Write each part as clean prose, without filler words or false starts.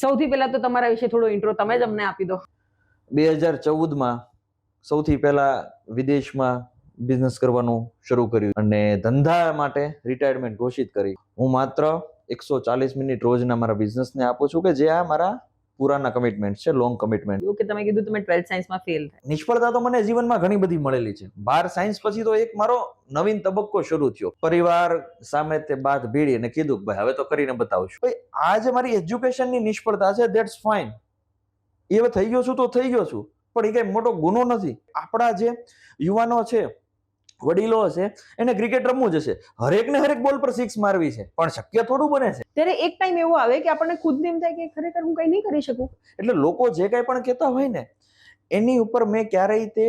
સૌથી પહેલા તો તમારા વિશે થોડો ઇન્ટ્રો તમે જ અમને આપી દો. 2014માં સૌથી પહેલા વિદેશમાં બિઝનેસ કરવાનું શરૂ કર્યું અને ધંધા માટે રિટાયરમેન્ટ ઘોષિત કરી. હું માત્ર 140 મિનિટ રોજના મારા બિઝનેસને આપું છું કે જે આ મારા પુરાના કમિટમેન્ટ છે, લોંગ કમિટમેન્ટ. એવું કે તમે કીધું તમે 12th સાયન્સમાં ફેલ થયા. નિષ્ફળતા તો મને જીવનમાં ઘણી બધી મળેલી છે. 12 સાયન્સ પછી તો એક મારો નવીન તબક્કો શરૂ થયો. પરિવાર સામે તે બાદ ભીડી અને કીધું ભાઈ હવે તો કરીને બતાવશું. ભાઈ આ જે મારી એજ્યુકેશનની નિષ્ફળતા છે ધેટ્સ ફાઇન. એ હવે થઈ ગયો છું તો થઈ ગયો છું, પણ એ કઈ મોટો ગુનો નથી. આપણા જે યુવાનો છે, વડીલો છે, એને ક્રિકેટ રમવું જ હશે, હરેક બોલ પર 6 મારવી છે, પણ શક્ય થોડું બને છે. ત્યારે એક ટાઈમ એવો આવે કે આપણને ખુદને એમ થાય કે ખરેખર હું કઈ નહીં કરી શકું. એટલે લોકો જે કઈ પણ કહેતા હોય ને એની ઉપર મેં ક્યારેય તે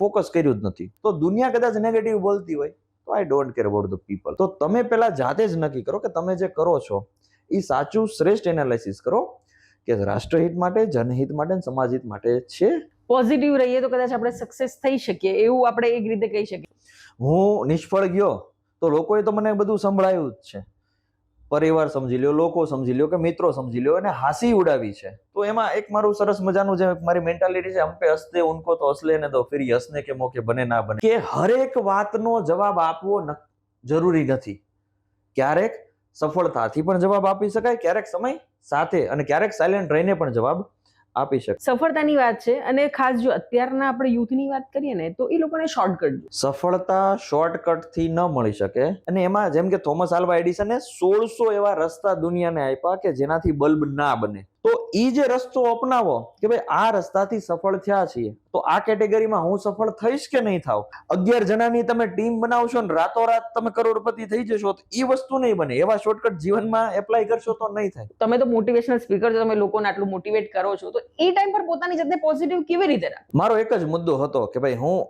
ફોકસ કર્યું જ નથી. તો દુનિયા કદાચ નેગેટિવ બોલતી હોય તો I don't care about the people. તો તમે પહેલા જાતે જ નક્કી કરો કે તમે જે કરો છો એ સાચું શ્રેષ્ઠ એનાલિસિસ કરો કે રાષ્ટ્રહિત માટે, જનહિત માટે, સમાજહિત માટે છે. પોઝિટિવ રહીએ તો કદાચ આપણે સક્સેસ થઈ શકીએ, એવું આપણે એક રીતે કહી શકીએ. હું નિષ્ફળ ગયો તો લોકોએ તો મને બધું સંભળાયું જ છે. પરિવાર સમજી લ્યો, લોકો સમજી લ્યો કે મિત્રો સમજી લ્યો, અને હાસી ઉડાવી છે. તો એમાં એક મારું સરસ મજાનું જે મારી મેન્ટાલિટી છે, હમ પે હસતે ઉनको તો હસલે ને દો ફિર હસને કે મોકે બને ના બને, કે હરેક વાતનો જવાબ આપવો જરૂરી નથી. ક્યારેક સફળતાથી પણ જવાબ આપી શકાય, ક્યારેક સમય સાથે અને ક્યારેક સાયલેન્ટ રહીને પણ જવાબ આપી શકે. સફળતાની વાત છે અને ખાસ જો અત્યારના આપણે યુથની વાત કરીએ ને તો એ લોકોને શોર્ટકટ. સફળતા શોર્ટકટ થી ન મળી શકે. અને એમાં જેમ કે થોમસ આલ્વા એડિસને 1600 એવા રસ્તા દુનિયાને આપ્યા કે જેનાથી બલ્બ ના બને. તો ઈ જે રસ્તો અપનાવો કે ભાઈ આ રસ્તાથી સફળ થયા છીએ, તો આ કેટેગરીમાં હું સફળ થઈશ કે નહીં થાવ. 11 જણાની તમે ટીમ બનાવશો ને રાતોરાત તમે કરોડપતિ થઈ જશો તો ઈ વસ્તુ નહીં બને. એવા શોર્ટકટ જીવનમાં એપ્લાય કરશો તો નહીં થાય. તમે તો મોટિવેશનલ સ્પીકર છો, તમે લોકોને આટલું મોટિવેટ કરો છો, તો એ ટાઈમ પર પોતાની જાતને પોઝિટિવ કેવી રીતે રાખો? મારો એક જ મુદ્દો હતો કે ભાઈ હું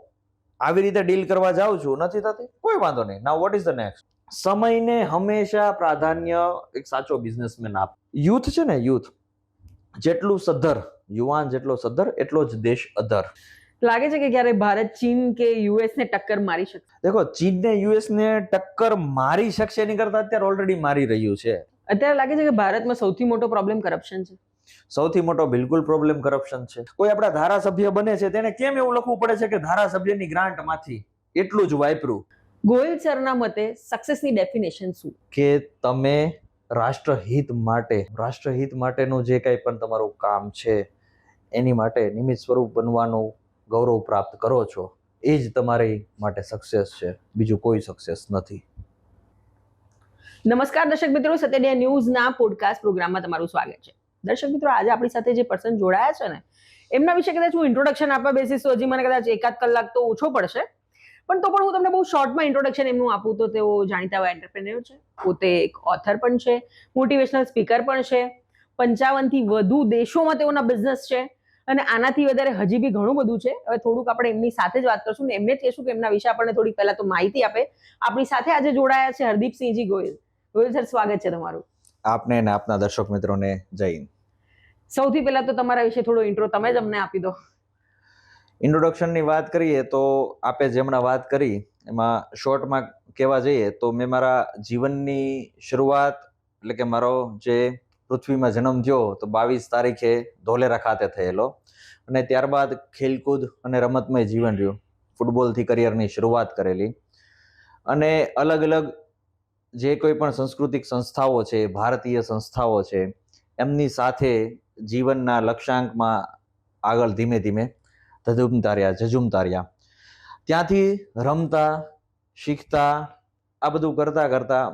આવી રીતે ડીલ કરવા જાઉં છું, નથી થતી, કોઈ વાંધો નહીં. નાઉ વોટ ઇઝ ધ નેક્સ્ટ? સમયને હંમેશા પ્રાધાન્ય એક સાચો બિઝનેસમેન આપે. યુથ છે ને, યુથ જેટલું સદ્ધર, યુવાન જેટલો સદ્ધર એટલો જ દેશ અધર. લાગે છે કે ક્યારે ભારત ચીન કે યુએસ ને ટક્કર મારી શકશે? દેખો, ચીન ને યુએસ ને ટક્કર મારી શકશે એની કરતા અત્યારે ઓલરેડી મારી રહ્યું છે. અત્યારે લાગે છે કે ભારતમાં સૌથી મોટો પ્રોબ્લેમ કરપ્શન છે. સૌથી મોટો બિલકુલ પ્રોબ્લેમ કરપ્શન છે. કોઈ આપણા ધારાસભ્ય બને છે તેને કેમ એવું લખવું પડે છે કે ધારાસભ્યની ગ્રાન્ટ માંથી એટલું જ વાપર્યું? ગોયલ સરના મતે સક્સેસની ડેફિનેશન શું? કે તમે રાષ્ટ્રહિત માટેનું જે કંઈ પણ તમારું કામ છે એની માટે નિમિત્ત સ્વરૂપ બનવાનું ગૌરવ પ્રાપ્ત કરો છો, એ જ તમારી માટે સક્સેસ છે, બીજું કોઈ સક્સેસ નથી. નમસ્કાર દર્શક મિત્રો, સત્ય ઇન્ડિયા ન્યૂઝના પોડકાસ્ટ પ્રોગ્રામમાં તમારું સ્વાગત છે. દર્શક મિત્રો, આજે આપણી સાથે જે પર્સન જોડાયા છે ને એમના વિશે કદાચ હું ઇન્ટ્રોડક્શન આપવા બેસીશ તો હજી મને કદાચ 1-8 કલાક તો ઓછો પડશે, પણ તો પણ હું તમને બહુ શોર્ટમાં ઇન્ટ્રોડક્શન એમનું આપું તો તેઓ જાણીતા એવા એન્ટરપ્રેન્યોર છે, પોતે એક ઓથર પણ છે, મોટિવેશનલ સ્પીકર પણ છે, 55થી વધુ દેશોમાં તેઓના બિઝનેસ છે અને આનાથી વધારે હજી બી ઘણું બધું છે. હવે થોડુંક આપણે એમની સાથે જ વાત કરશું ને એમને જ કહેશું કે એમના વિશે આપણને થોડીક પહેલા તો માહિતી આપે. આપણી સાથે આજે જોડાયા છે હરદીપસિંહજી ગોયલ. ગોયલ સર, સ્વાગત છે તમારું. આપને અને આપના દર્શક મિત્રોને જય હિન્દ. સૌથી પહેલા તો તમારા વિશે થોડો ઇન્ટ્રો તમે જ અમને આપી દો. ઇન્ટ્રોડક્શનની વાત કરીએ તો આપે જેમણે વાત કરી એમાં શોર્ટમાં કહેવા જઈએ તો મેં મારા જીવનની શરૂઆત, એટલે કે મારો જે પૃથ્વીમાં જન્મ થયો તો 22 તારીખે ધોલેરા ખાતે થયેલો, અને ત્યારબાદ ખેલકૂદ અને રમતમય જીવન રહ્યું. ફૂટબોલથી કરિયરની શરૂઆત કરેલી અને અલગ અલગ જે કોઈ પણ સાંસ્કૃતિક સંસ્થાઓ છે, ભારતીય સંસ્થાઓ છે, એમની સાથે જીવનના લક્ષ્યાંકમાં આગળ ધીમે ધીમે ઝઝુમતા રહ્યા. ત્યાંથી રમતા, શીખતા, આ બધું કરતા કરતા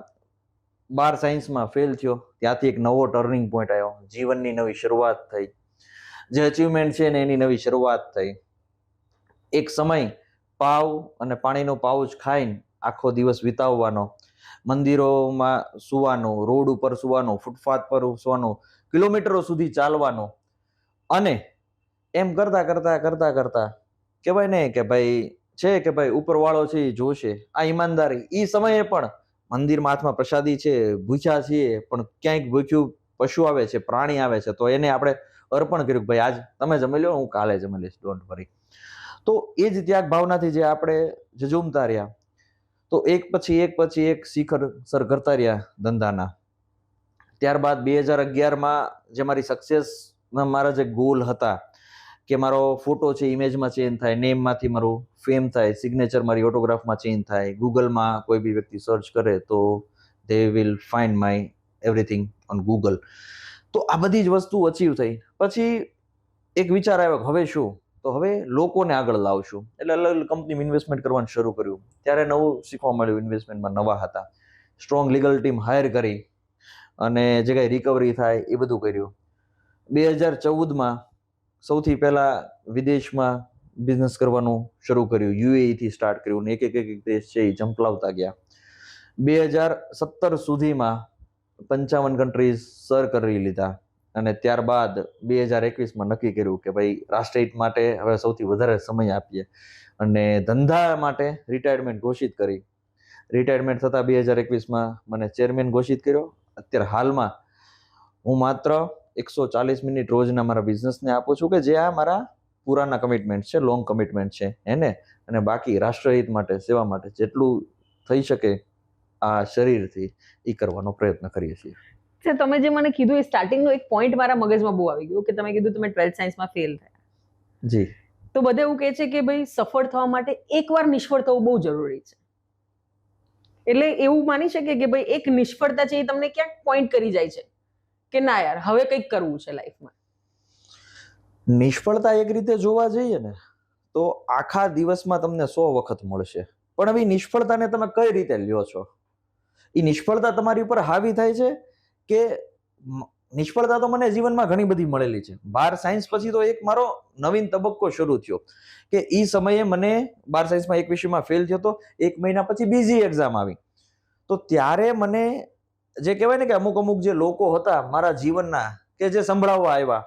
12 સાયન્સમાં ફેલ થયો. ત્યાંથી એક નવો ટર્નિંગ પોઈન્ટ આવ્યો, જીવનની નવી શરૂઆત થઈ, જે અચીવમેન્ટ છે ને એની નવી શરૂઆત થઈ. એક સમય પાવ અને પાણીનો પાઉચ ખાઈને આખો દિવસ વિતાવવાનો, મંદિરોમાં સુવાનું, રોડ ઉપર સુવાનું, ફૂટપાથ પર સુવાનું, કિલોમીટરો સુધી ચાલવાનું, અને એમ કરતા કરતા કહેવાય ને કે ભાઈ છે કે ભાઈ ઉપરવાળો છે એ જોશે, આ ઈમાનદારી. એ સમયે પણ મંદિરમાં હાથમાં પ્રસાદી છે, ભૂખ્યા છીએ, પણ ક્યાંક ભૂખ્યું પશુ આવે છે, પ્રાણી આવે છે, તો એને આપણે અર્પણ કર્યું કે ભાઈ આજ તમે જમી લો, હું કાલે જમી લઈશ, ડોન્ટ વરી. તો એ જ ત્યાગ ભાવનાથી જે આપણે ઝઝુમતા રહ્યા, તો એક પછી એક શિખર સર કરતા રહ્યા ધંધાના. ત્યારબાદ 2011માં જે મારી સક્સેસના મારા જે ગોલ હતા કે મારો ફોટો છે ઇમેજમાં ચેન્જ થાય, નેમમાંથી મારું ફેમ થાય, સિગ્નેચર મારી ઓટોગ્રાફમાં ચેન્જ થાય, ગૂગલમાં કોઈ બી વ્યક્તિ સર્ચ કરે તો they will find my everything on Google. તો આ બધી જ વસ્તુ અચીવ થઈ. પછી એક વિચાર આવ્યો કે હવે શું, તો હવે લોકોને આગળ લાવશું. એટલે અલગ અલગ કંપનીમાં ઇન્વેસ્ટમેન્ટ કરવાનું શરૂ કર્યું. ત્યારે નવું શીખવા મળ્યું, ઇન્વેસ્ટમેન્ટમાં નવા હતા. સ્ટ્રોંગ લીગલ ટીમ હાયર કરી અને જે કાંઈ રિકવરી થાય એ બધું કર્યું. 2014માં સૌથી પહેલા વિદેશમાં બિઝનેસ કરવાનું શરૂ કર્યું. યુએઈ થી સ્ટાર્ટ કર્યું ને એક દેશ છે એ ઝંપલાવતા ગયા. 2017 સુધીમાં 55 કન્ટ્રીઝ સર કરી લીધા અને ત્યારબાદ 2021માં નક્કી કર્યું કે ભાઈ રાષ્ટ્રહિત માટે હવે સૌથી વધારે સમય આપીએ અને ધંધા માટે રિટાયરમેન્ટ ઘોષિત કરી. રિટાયરમેન્ટ થતા 2021માં મને ચેરમેન ઘોષિત કર્યો. અત્યારે હાલમાં હું માત્ર 140 મિનિટ રોજના મારા બિઝનેસને આપું છું કે જે આ મારા પુરાના કમિટમેન્ટ છે, લોંગ કમિટમેન્ટ છે એને, અને બાકી રાષ્ટ્રહિત માટે, સેવા માટે જેટલું થઈ શકે આ શરીરથી એ કરવાનો પ્રયત્ન કરીએ છીએ. તમે જે મને કીધું એ સ્ટાર્ટિંગનો એક પોઈન્ટ મારા મગજમાં બહુ આવી ગયો કે તમે કીધું તમે 12th સાયન્સમાં ફેલ થયા. જી. તો બધા એવું કહે છે કે ભાઈ સફળ થવા માટે એકવાર નિષ્ફળ થવું બહુ જરૂરી છે. એટલે એવું માની શકે કે ભાઈ એક નિષ્ફળતા છે એ તમને ક્યાંક પોઈન્ટ કરી જાય છે કે ના યાર હવે કંઈક કરવું છે લાઈફમાં. નિષ્ફળતા એક રીતે જોવા જઈએ ને તો આખા દિવસમાં તમને 100 વખત મળશે, પણ હવે નિષ્ફળતાને તમે કઈ રીતે લ્યો છો, એ નિષ્ફળતા તમારી ઉપર હાવી થાય છે કે નિષ્ફળતા તો મને જીવનમાં ઘણી બધી મળેલી છે. 12 સાયન્સ પછી તો એક મારો નવીન તબક્કો શરૂ થયો કે એ સમયે મને 12 સાયન્સમાં એક વિષયમાં ફેલ થયો હતો. 1 મહિના પછી બીજી એક્ઝામ આવી. તો ત્યારે મને જે કહેવાય ને કે અમુક જે લોકો હતા મારા જીવનના કે જે સંભળાવવા આવ્યા,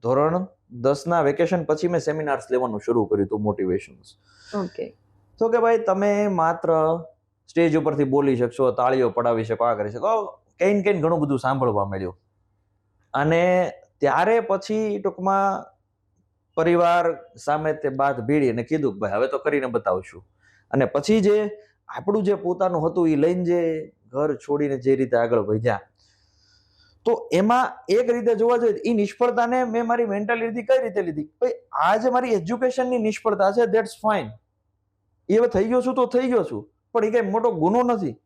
ધોરણ 10ના વેકેશન પછી મેં સેમિનાર્સ લેવાનું શરૂ કર્યું હતું, મોટિવેશન્સ. ઓકે. તો કે ભાઈ તમે માત્ર સ્ટેજ ઉપરથી બોલી શકશો, તાળીઓ પડાવી શકો, આ કરી શકો, કઈ ઘણું બધું સાંભળવા મળ્યું. અને ત્યારે પછી ટૂંકમાં પરિવાર સામે તે બાદ ભીડી અને કીધું કે ભાઈ હવે તો કરીને બતાવશું. અને પછી જે આપણું જે પોતાનું હતું એ લઈને જે ઘર છોડીને જે રીતે આગળ વધ્યા, તો એમાં એક રીતે જોવા જોઈએ એ નિષ્ફળતાને મેં મારી મેન્ટાલિટી કઈ રીતે લીધી, ભાઈ આ જે મારી એજ્યુકેશનની નિષ્ફળતા છે ધેટ્સ ફાઇન, એ હવે થઈ ગયો છું તો થઈ ગયો છું, પણ એ કઈ મોટો ગુનો નથી.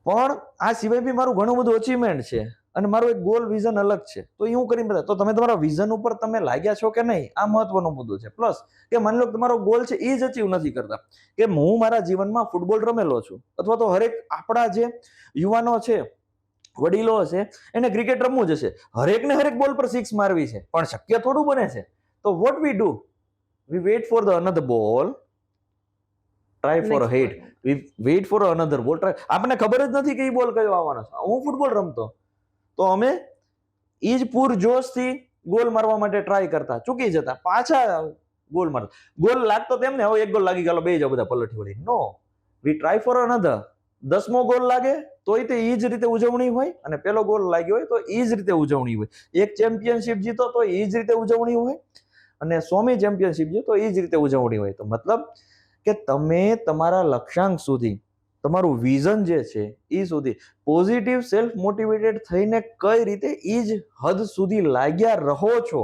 પણ આ સિવાય બી મારું ઘણું બધું અચીવમેન્ટ છે અને મારું એક ગોલ વિઝન અલગ છે, તો એ હું કરી બધા. તો તમે તમારા વિઝન ઉપર તમે લાગ્યા છો કે નહીં, આ મહત્વનો મુદ્દો છે. પ્લસ કે માની લો તમારો ગોલ છે એ જ અચીવ નથી કરતા, કે હું મારા જીવનમાં ફૂટબોલ રમેલો છું અથવા તો હરેક આપણા જે યુવાનો છે, વડીલો છે, એને ક્રિકેટ રમવું જ હશે, હરેક બોલ પર 6 મારવી છે, પણ શક્ય થોડું બને છે. તો what we do, we wait for the another ball, try for a hit, we wait for another ball, try. આપણને ખબર જ નથી કે એ બોલ કયો આવવાનો છે. હું ફૂટબોલ રમતો તો અમે એ જ પૂરજોશથી ગોલ મારવા માટે ટ્રાય કરતા, ચૂકી જતા, પાછા ગોલ મારતા, ગોલ લાગતો તેમને હવે 1 ગોલ લાગી ગયો બે જાવ બધા પલટી વળી. No, we try for another. 10મો ગોલ લાગે તોય તે એ જ રીતે ઉજવણી હોય, અને પેલો ગોલ લાગ્યો હોય તો એ જ રીતે ઉજવણી હોય. એક ચેમ્પિયનશિપ જીતો તો એ જ રીતે ઉજવણી હોય, અને 100મી ચેમ્પિયનશિપ જીતો એ જ રીતે ઉજવણી હોય. તો મતલબ કે તમે તમારા લક્ષ્યાંક સુધી, તમારું વિઝન જે છે એ સુધી પોઝિટિવ સેલ્ફ મોટિવેટેડ થઈને કઈ રીતે એ જ હદ સુધી લાગ્યા રહો છો,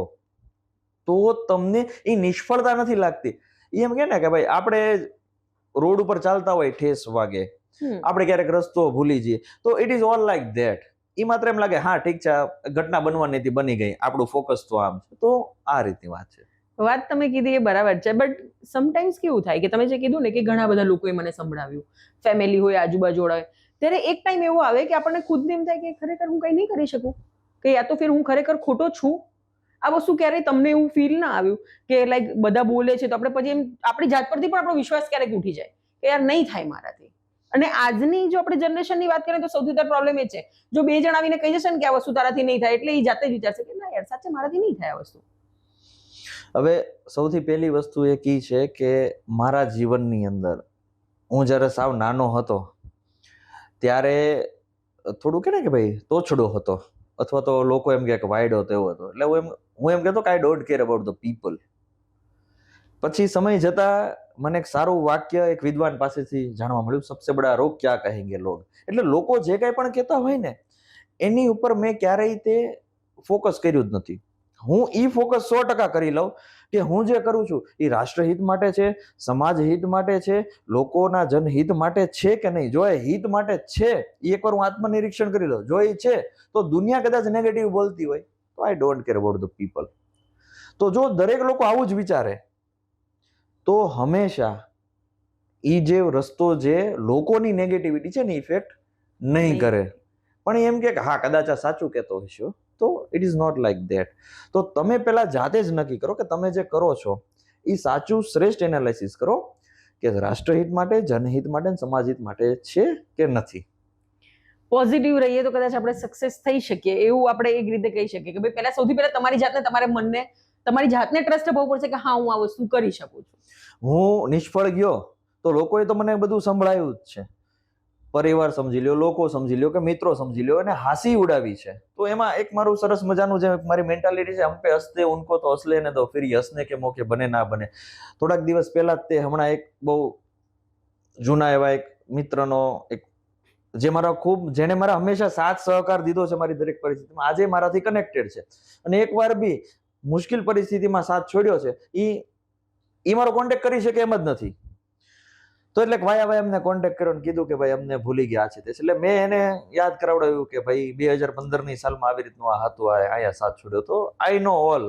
તો તમને એ નિષ્ફળતા નથી લાગતી. એમ કે ને કે ભાઈ આપણે રોડ ઉપર ચાલતા હોય, ઠેસ વાગે, આપણે ક્યારેક રસ્તો ભૂલી જઈએ, તો it is all like that. એ માત્ર એમ લાગે હા ઠીક છે, ઘટના બનવાની હતી, બની ગઈ, આપણું ફોકસ તો આમ છે. તો આ રીતની વાત છે. વાત તમે કીધી એ બરાબર છે, બટ સમટાઈમ્સ કેવું થાય કે તમે જે કીધું ને કે ઘણા બધા લોકોએ મને સંભળાવ્યું, ફેમિલી હોય, આજુબાજુ હોય, ત્યારે એક ટાઈમ એવો આવે કે આપણને ખુદને એમ થાય કે ખરેખર હું કંઈ નહીં કરી શકું, કે યા તો ફિર હું ખરેખર ખોટો છું. આ વસ્તુ ક્યારેય તમને એવું ફીલ ના આવ્યું કે લાઈક બધા બોલે છે તો આપણે પછી એમ આપણી જાત પરથી પણ આપણો વિશ્વાસ ક્યારેક ઉઠી જાય કે યાર નહીં થાય મારાથી? અને આજની જો આપણે જનરેશનની વાત કરીએ તો સૌથી વધારે પ્રોબ્લેમ એ છે, જો 2 જણ આવીને કહી જશે ને કે આ વસ્તુ તારાથી નહીં થાય, એટલે એ જાતે જ વિચારશે કે ના યાર સાચે મારાથી નહીં થાય આ વસ્તુ. હવે સૌથી પહેલી વસ્તુ એક ઈ છે કે મારા જીવનની અંદર હું જ્યારે સાવ નાનો હતો ત્યારે થોડું કે ને કે ભાઈ તોછડો હતો, અથવા તો લોકો એમ કે વાયડો તેવો હતો. એટલે હું એમ કહેતો કે I don't care about the people. પછી સમય જતા મને એક સારું વાક્ય એક વિદ્વાન પાસેથી જાણવા મળ્યું, સબસે બડા રોગ ક્યા કહેંગે લોગ. એટલે લોકો જે કાંઈ પણ કહેતા હોય ને એની ઉપર મેં ક્યારેય તે ફોકસ કર્યું જ નથી. હું ઈ ફોકસ 100% કરી લઉં કે હું જે કરું છું એ રાષ્ટ્રહિત માટે છે, સમાજ હિત માટે છે, લોકોના જનહિત માટે છે કે નહીં. જો એ હિત માટે છે, એ એકવાર હું આત્મનિરીક્ષણ કરી લઉં. જો એ છે તો દુનિયા કદાચ નેગેટિવ બોલતી હોય તો I don't care about the people. તો જો દરેક લોકો આવું જ વિચારે તો હંમેશા ઈ જે રસ્તો જે લોકોની નેગેટિવિટી છે ને ઇફેક્ટ નહીં કરે. પણ એમ કે હા કદાચ આ સાચું કહેતો હશો, તો it is not like that. તો તમે પહેલા જાતે જ નક્કી કરો કે તમે જે કરો છો એ સાચું શ્રેષ્ઠ એનાલિસિસ કરો કે રાષ્ટ્રહિત માટે, જનહિત માટે, સમાજહિત માટે છે કે નથી. પોઝિટિવ રહીએ તો કદાચ આપણે સક્સેસ થઈ શકીએ, એવું આપણે એક રીતે કહી શકીએ કે ભાઈ પહેલા સૌથી પહેલા તમારી જાતને, તમારા મનને, તમારી જાતને ટ્રસ્ટ અપાવવું પડશે કે હા હું આ વસ્તુ કરી શકું છું. હું નિષ્ફળ ગયો તો લોકોએ તો મને બધું સંભળાયું જ છે. પરિવાર સમજી લ્યો, લોકો સમજી લ્યો કે મિત્રો સમજી લ્યો, અને હાસી ઉડાવી છે. તો એમાં એક મારું સરસ મજાનું જે મારી મેન્ટાલિટી છે, હમ પે હસતે ઉनको તો હસલે ને દો, ફિર હસને કે મોકે બને ના બને. થોડાક દિવસ પહેલા જ તે હમણાં એક બહુ જૂના એવા એક મિત્રનો એક જે મારા ખૂબ, જેને મારા હંમેશા સાથ સહકાર દીધો છે મારી દરેક પરિસ્થિતિમાં, આજે મારાથી કનેક્ટેડ છે અને એકવાર બી મુશ્કેલ પરિસ્થિતિમાં સાથ છોડ્યો છે, ઈ મારો કોન્ટેક્ટ કરી શકે એમ જ નથી. તો એટલે ભાઈ અમને કોન્ટેક્ટ કર્યો અને કીધું કે ભાઈ અમને ભૂલી ગયા છે. એટલે મેં એને યાદ કરાવડાવ્યું કે ભાઈ 2015ની સાલમાં આવી રીતનું આ હતું, આયા સાથ છોડ્યો. તો આઈ નો ઓલ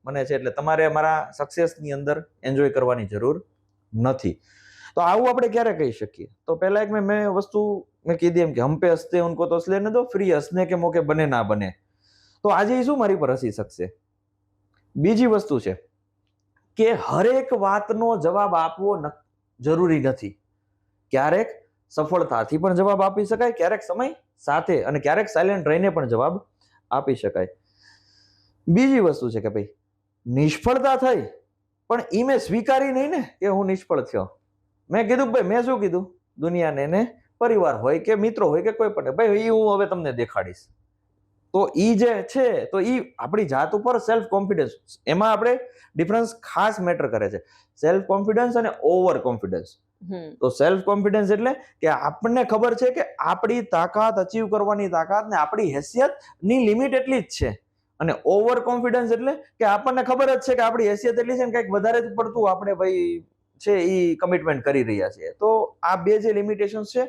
મને છે, એટલે તમારે મારા સક્સેસની અંદર એન્જોય કરવાની જરૂર નથી. તો આવું આપણે ક્યારે કહી શકીએ? તો પહેલા એક મેં વસ્તુ મેં કીધી એમ કે હમ પે હસતે ઉनको તો હસલે ને દો, ફ્રી હસને કે મોકે બને ના બને. તો આજે શું મારી પર હસી શકશે? બીજી વસ્તુ છે કે હરેક વાતનો જવાબ આપવો જરૂરી નથી. ક્યારેક સફળતાથી પણ જવાબ આપી શકાય, ક્યારેક સમય સાથે, અને ક્યારેક સાયલેન્ટ રહીને પણ જવાબ આપી શકાય. બીજી વસ્તુ છે કે ભાઈ નિષ્ફળતા થઈ પણ ઈ મેં સ્વીકારી નહીં ને કે હું નિષ્ફળ થયો. મેં કીધું ભાઈ મેં શું કીધું દુનિયાને, ને પરિવાર હોય કે મિત્રો હોય કે કોઈ પણ, ભાઈ ઈ હું હવે તમને દેખાડીશ. તો ઈ જે છે તો ઈ આપણી જાત ઉપર સેલ્ફ કોન્ફિડન્સ, એમાં આપણે ડિફરન્સ ખાસ મેટર કરે છે, સેલ્ફ કોન્ફિડન્સ અને ઓવર કોન્ફિડન્સ. તો સેલ્ફ કોન્ફિડન્સ એટલે કે આપણને ખબર છે કે આપણી તાકાત, અચીવ કરવાની તાકાત ને આપણી હેસિયતની લિમિટ એટલી જ છે. અને ઓવર કોન્ફિડન્સ એટલે કે આપણને ખબર જ છે કે આપણી હેસિયત એટલી છે ને કંઈક વધારે જ પડતું આપણે ભાઈ છે ઈ કમિટમેન્ટ કરી રહ્યા છીએ. તો આ બે જે લિમિટેશન છે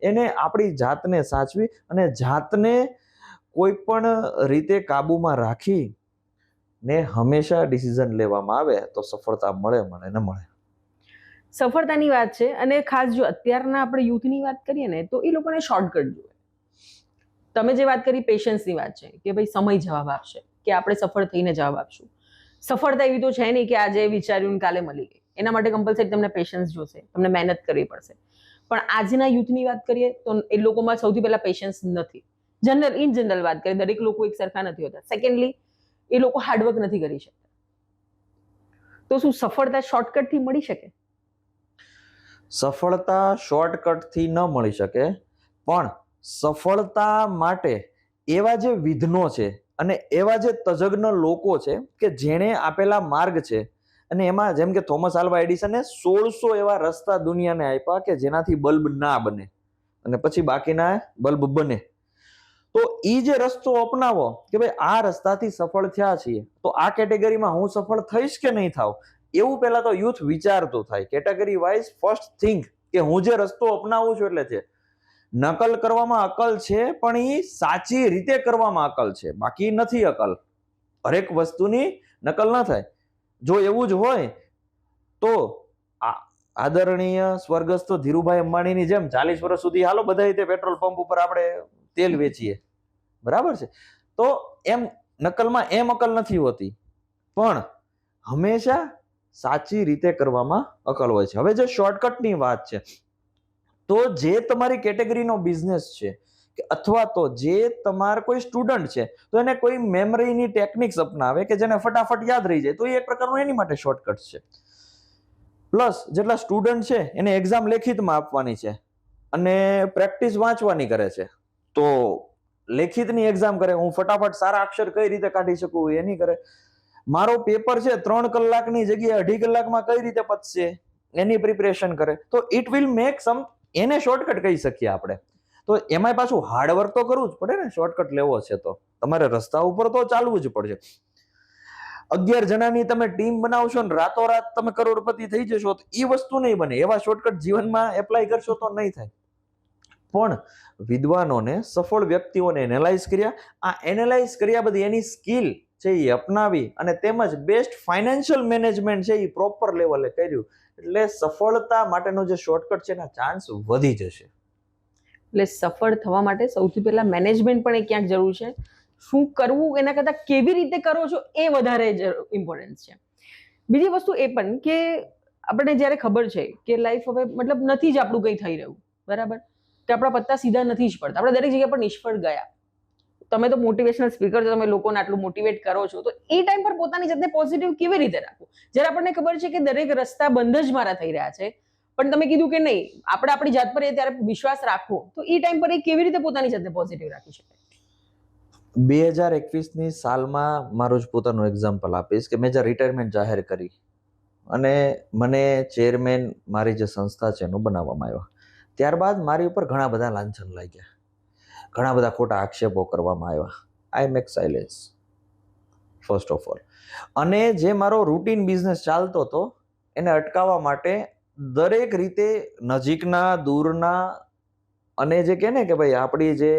એને આપણી જાતને સાચવી અને જાતને કોઈ પણ રીતે કાબુમાં રાખી ને હંમેશા ડિસિઝન લેવામાં આવે તો સફળતા મળે ન મળે. સફળતાની વાત છે, અને ખાસ જો અત્યારના આપણે યુથની વાત કરીએ ને તો એ લોકોને શોર્ટકટ જોઈએ. તમે જે વાત કરી પેશન્સની વાત છે કે ભાઈ સમય જવાબ આપશે, કે આપણે સફળ થઈને જવાબ આપશું. સફળતા એવી તો છે નહીં કે આજે વિચાર્યું કાલે મળી ગઈ. એના માટે કમ્પલસરી તમને પેશન્સ જોશે, તમને મહેનત કરવી પડશે. પણ આજના યુથની વાત કરીએ તો એ લોકોમાં સૌથી પહેલા પેશન્સ નથી. ઇન જનરલ વાત કરીએ, દરેક લોકો એક સરખા નથી હોતા. સેકન્ડલી, એ લોકો હાર્ડવર્ક નથી કરી શકતા. તો શું સફળતા શોર્ટકટથી મળી શકે? સફળતા શોર્ટકટથી ન મળી શકે, પણ સફળતા માટે એવા જે વિઘ્નો છે અને એવા જે તજજ્ઞ લોકો છે કે જેણે આપેલા માર્ગ છે, અને એમાં જેમ કે થોમસ આલ્વા એડિસને 1600 એવા રસ્તા દુનિયાને આપ્યા કે જેનાથી બલ્બ ના બને અને પછી બાકીના બલ્બ બને. તો ઈ જે રસ્તો અપનાવો કે ભાઈ આ રસ્તાથી સફળ થયા છીએ, તો આ કેટેગરીમાં હું સફળ થઈશ કે નહીં થાવ, એવું પહેલા તો યુથ વિચારતું થાય. કેટેગરી વાઇઝ ફર્સ્ટ થિંક કે હું જે રસ્તો અપનાવું છું એટલે છે. નકલ કરવામાં અકલ છે, પણ એ સાચી રીતે કરવામાં અકલ છે, બાકી નથી અકલ. હરેક વસ્તુની નકલ ન થાય. જો એવું જ હોય તો આદરણીય સ્વર્ગસ્થ ધીરુભાઈ અંબાણીની જેમ 40 વર્ષ સુધી હાલો બધા તે પેટ્રોલ પંપ ઉપર આપણે તેલ વેચીએ, બરાબર છે. તો એમ નકલમાં એમ અકલ નથી હોતી, પણ હંમેશા સાચી રીતે કરવામાં અકલ હોય છે. હવે જે શોર્ટકટની વાત છે, તો જે તમારી કેટેગરીનો બિઝનેસ છે કે અથવા તો જે તમારો કોઈ સ્ટુડન્ટ છે તો એને કોઈ મેમરીની ટેકનિક્સ અપનાવે કે જેને ફટાફટ યાદ રહી જાય, તો એ એક પ્રકારનું એની માટે શોર્ટકટ છે. પ્લસ જેટલા સ્ટુડન્ટ છે એને એક્ઝામ લેખિતમાં આપવાની છે અને પ્રેક્ટિસ વાંચવાની કરે છે, તો લેખિતની એક્ઝામ કરે, હું ફટાફટ સારા અક્ષર કઈ રીતે કાઢી શકું એની કરે. મારો પેપર છે 3 કલાકની જગ્યાએ 2.5 કલાકમાં કઈ રીતે પતશે એની પ્રિપરેશન કરે. તો ઇટ વિલ મેક સમ, એને શોર્ટકટ કહી શકીએ આપણે. તો એમાંય પાછું હાર્ડવર્ક તો કરવું જ પડે ને. શોર્ટકટ લેવો છે તો તમારે રસ્તા ઉપર તો ચાલવું જ પડશે. 11 જણાની તમે ટીમ બનાવશો ને રાતોરાત તમે કરોડપતિ થઈ જશો તો એ વસ્તુ નહીં બને. એવા શોર્ટકટ જીવનમાં એપ્લાય કરશો તો નહીં થાય. પણ વિદ્વાનોને, સફળ વ્યક્તિઓને એનાલાઇઝ કર્યા, આ એનાલાઇઝ કર્યા બધી એની સ્કિલ છે એ અપનાવી અને તેમજ બેસ્ટ ફાઇનાન્શિયલ મેનેજમેન્ટ છે એ પ્રોપર લેવલે કર્યું, એટલે સફળતા માટેનો જે શોર્ટકટ છે એના ચાન્સ વધી જશે. એટલે સફળ થવા માટે સૌથી પહેલા મેનેજમેન્ટ પણ ક્યાંક જરૂર છે. શું કરવું એના કરતાં કેવી રીતે કરો છો એ વધારે ઇમ્પોર્ટન્ટ છે. બીજી વસ્તુ એ પણ કે આપણને જ્યારે ખબર છે કે લાઈફ હવે મતલબ નથી જ આપણું કંઈ થઈ રહ્યું, બરાબર, કે આપણા પત્તા સીધા નથી જ પડતા, આપણે દરેક જગ્યા પર નિષ્ફળ ગયા. તમે તો મોટિવેશનલ સ્પીકર છો, તમે લોકોને આટલું મોટિવેટ કરો છો, તો એ ટાઈમ પર પોતાની જાતને પોઝિટિવ કેવી રીતે રાખવું જ્યારે આપણને ખબર છે કે દરેક રસ્તા બંધ જ મારા થઈ રહ્યા છે, પણ તમે કીધું કે નહીં, આપણે આપણી જાત પર ત્યારે વિશ્વાસ રાખવો, તો એ ટાઈમ પર એ કેવી રીતે પોતાની જાતને પોઝિટિવ રાખી શકાય? 2021ની સાલમાં મારું જ પોતાનું એક્ઝામ્પલ આપીશ કે મેં જ્યારે રિટાયરમેન્ટ જાહેર કરી અને મને ચેરમેન મારી જે સંસ્થા છે એનું બનાવવામાં આવ્યા, ત્યારબાદ મારી ઉપર ઘણા બધા લાંછન લાગ્યા, ઘણા બધા ખોટા આક્ષેપો કરવામાં આવ્યા. I make silence first of all. અને જે મારો રૂટીન બિઝનેસ ચાલતો હતો એને અટકાવવા માટે દરેક રીતે નજીકના, દૂરના અને જે કહે ને કે ભાઈ આપણી જે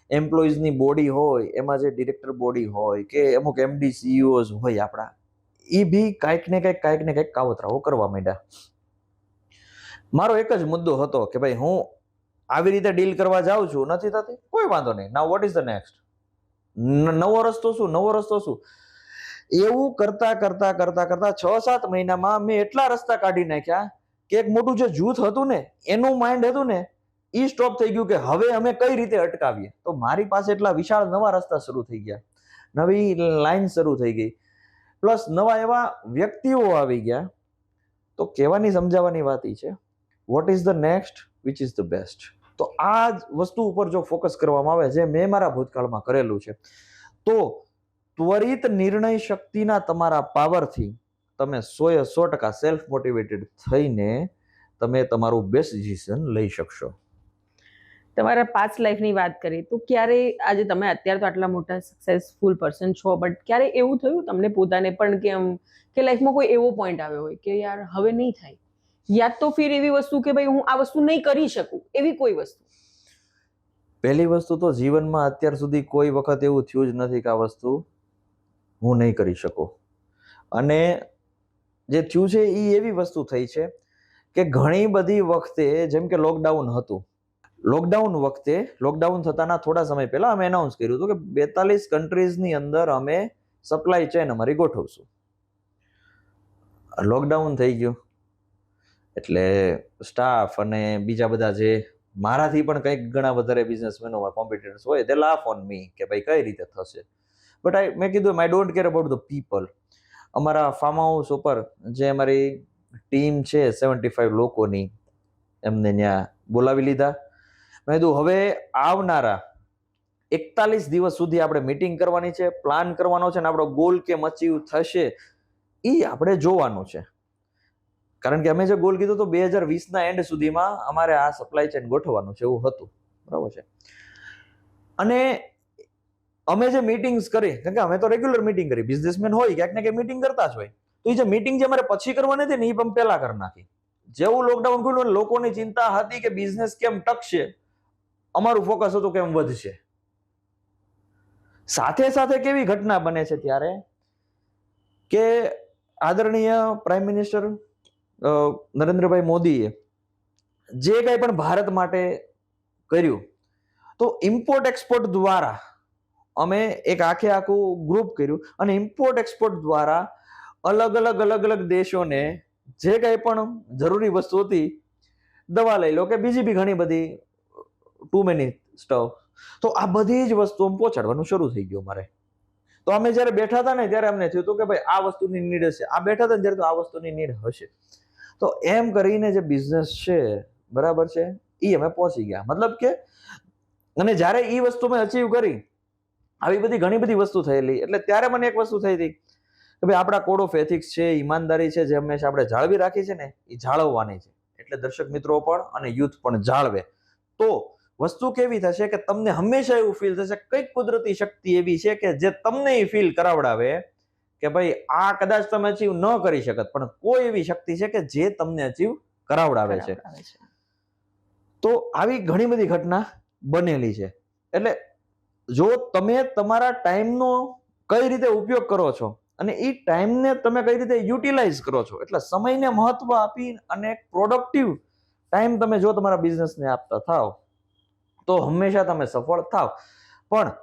એમ્પ્લોઈઝની બોડી હોય, એમાં જે ડિરેક્ટર બોડી હોય કે અમુક MD CEOs હોય આપણા, એ બી કાંઈક ને કંઈક કાવતરાઓ કરવા માંડ્યા. મારો એક જ મુદ્દો હતો કે ભાઈ હું આવી રીતે ડીલ કરવા જાઉં છું, નથી થતી, કોઈ વાંધો નહીં, નાઉ વોટ ઇઝ ધ નેક્સ્ટ, નવો રસ્તો શું. એવું કરતા 6-7 મહિનામાં મેં એટલા રસ્તા કાઢી નાખ્યા કે એક મોટું જે જૂથ હતું ને એનું માઇન્ડ હતું ને એ સ્ટોપ થઈ ગયું કે હવે અમે કઈ રીતે અટકાવીએ. તો મારી પાસે એટલા વિશાળ નવા રસ્તા શરૂ થઈ ગયા, નવી લાઈન શરૂ થઈ ગઈ, પ્લસ નવા એવા વ્યક્તિઓ આવી ગયા. તો કહેવાની સમજાવવાની વાત એ છે, what is the next which is the best. તો આ જ વસ્તુ ઉપર જો ફોકસ કરવામાં આવે, જે મેં મારા ભૂતકાળમાં કરેલું છે, તો ત્વરિત નિર્ણય શક્તિના તમારા પાવરથી તમે 100% સેલ્ફ મોટિવેટેડ થઈને તમે તમારું બેસ્ટ ડિસિઝન લઈ શકશો. તમારા પાસ્ટ લાઈફની વાત કરીએ તો ક્યારે, આજે તમે અત્યારે તો આટલા મોટા સક્સેસફુલ પર્સન છો, બટ ક્યારે એવું થયું તમને પોતાને પણ કે કે લાઈફમાં કોઈ એવો પોઈન્ટ આવ્યો હોય કે યાર હવે નહીં થાય, યા તો ફિર એવી વસ્તુ કે ભાઈ હું આ વસ્તુ નહીં કરી શકું, એવી કોઈ વસ્તુ? પહેલી વસ્તુ તો જીવનમાં અત્યાર સુધી કોઈ વખત એવું થયું જ નથી કે આ વસ્તુ હું નહીં કરી શકું. અને જે થયું છે એ એવી વસ્તુ થઈ છે કે ઘણી બધી વખતે, જેમ કે લોકડાઉન હતું, લોકડાઉન વખતે, લોકડાઉન થતાના થોડા સમય પહેલા અમે એનાઉન્સ કર્યું હતું કે 42 કન્ટ્રીઝની અંદર અમે સપ્લાય ચેન અમારી ગોઠવશું. લોકડાઉન થઈ ગયું એટલે સ્ટાફ અને બીજા બધા જે મારાથી પણ કંઈક ઘણા વધારે બિઝનેસમેનો કોમ્પિટિટર્સ હોય, દે લાફ ઓન મી કે ભાઈ કઈ રીતે થશે. બટ મેં કીધું I don't care about the people. અમારા ફાર્મ હાઉસ ઉપર જે અમારી ટીમ છે 75 લોકોની, એમને ત્યાં બોલાવી લીધા. મેં કીધું હવે આવનારા 41 દિવસ સુધી આપણે મીટિંગ કરવાની છે, પ્લાન કરવાનો છે, અને આપણો ગોલ કેમ અચીવ થશે એ આપણે જોવાનું છે. કારણ કે અમે જે ગોલ કીધો તો 2020ના એન્ડ સુધીમાં અમારે આ સપ્લાય ચેન ગોઠવવાનું છે એવું હતું, બરાબર છે. અને અમે જે મીટિંગ્સ કરી, કારણ કે અમે તો રેગ્યુલર મીટિંગ કરી, બિઝનેસમેન હોય ક્યાંક ને ક્યાંક મીટિંગ કરતા જ હોય, તો એ જે મીટિંગ જે અમારે પછી કરવાની હતી ને એ પણ પહેલા કરી નાખી. જેવું લોકડાઉન ખુલ્યું લોકોની ચિંતા હતી કે બિઝનેસ કેમ ટકશે, અમારું ફોકસ હતું કેમ વધશે. સાથે સાથે કેવી ઘટના બને છે ત્યારે કે આદરણીય પ્રાઇમ મિનિસ્ટર નરેન્દ્રભાઈ મોદીએ જે કંઈ પણ ભારત માટે કર્યું, તો ઇમ્પોર્ટ એક્સપોર્ટ દ્વારા અમે એક આખું ગ્રુપ કર્યું અને ઇમ્પોર્ટ એક્સપોર્ટ દ્વારા અલગ અલગ દેશોને જે કંઈ પણ જરૂરી વસ્તુ હતી, દવા લઈ લો કે બીજી બી ઘણી બધી ટુ મેની સ્ટફ, તો આ બધી જ વસ્તુ પહોંચાડવાનું શરૂ થઈ ગયું મારે. તો અમે જ્યારે બેઠા હતા ને ત્યારે અમને થયું હતું કે ભાઈ આ વસ્તુની નીડ હશે, આ બેઠા હતા ને ત્યારે તો આ વસ્તુની નીડ હશે. તો એમ કરીને જે બિઝનેસ છે, બરાબર છે, એ અમે પહોંચી ગયા. મતલબ કે અને જ્યારે એ વસ્તુ મેં અચીવ કરી, આવી બધી ઘણી બધી વસ્તુ થયેલી, એટલે ત્યારે મને એક વસ્તુ થઈ હતી કે ભાઈ આપણા કોડ ઓફ એથિક્સ છે, ઈમાનદારી છે, જે હંમેશા આપણે જાળવી રાખી છે ને, એ જાળવવાની છે. એટલે દર્શક મિત્રો પણ અને યુથ પણ જાળવે તો વસ્તુ કેવી થશે કે તમને હંમેશા એવું ફીલ થશે કઈક કુદરતી શક્તિ એવી છે કે જે તમને ફીલ કરાવડાવે કે ભાઈ આ કદાચ તમે અચીવ ન કરી શકત, પણ કોઈ એવી શક્તિ છે કે જે તમને અચીવ કરાવડાવે છે. તો આવી ઘણી બધી ઘટના બનેલી છે. એટલે જો તમે તમારા ટાઈમનો કઈ રીતે ઉપયોગ કરો છો અને એ ટાઈમને તમે કઈ રીતે યુટિલાઇઝ કરો છો, એટલે સમયને મહત્વ આપી અને પ્રોડક્ટિવ ટાઈમ તમે જો તમારા બિઝનેસને આપતા થાવ તો હંમેશા તમે સફળ થાવ. પણ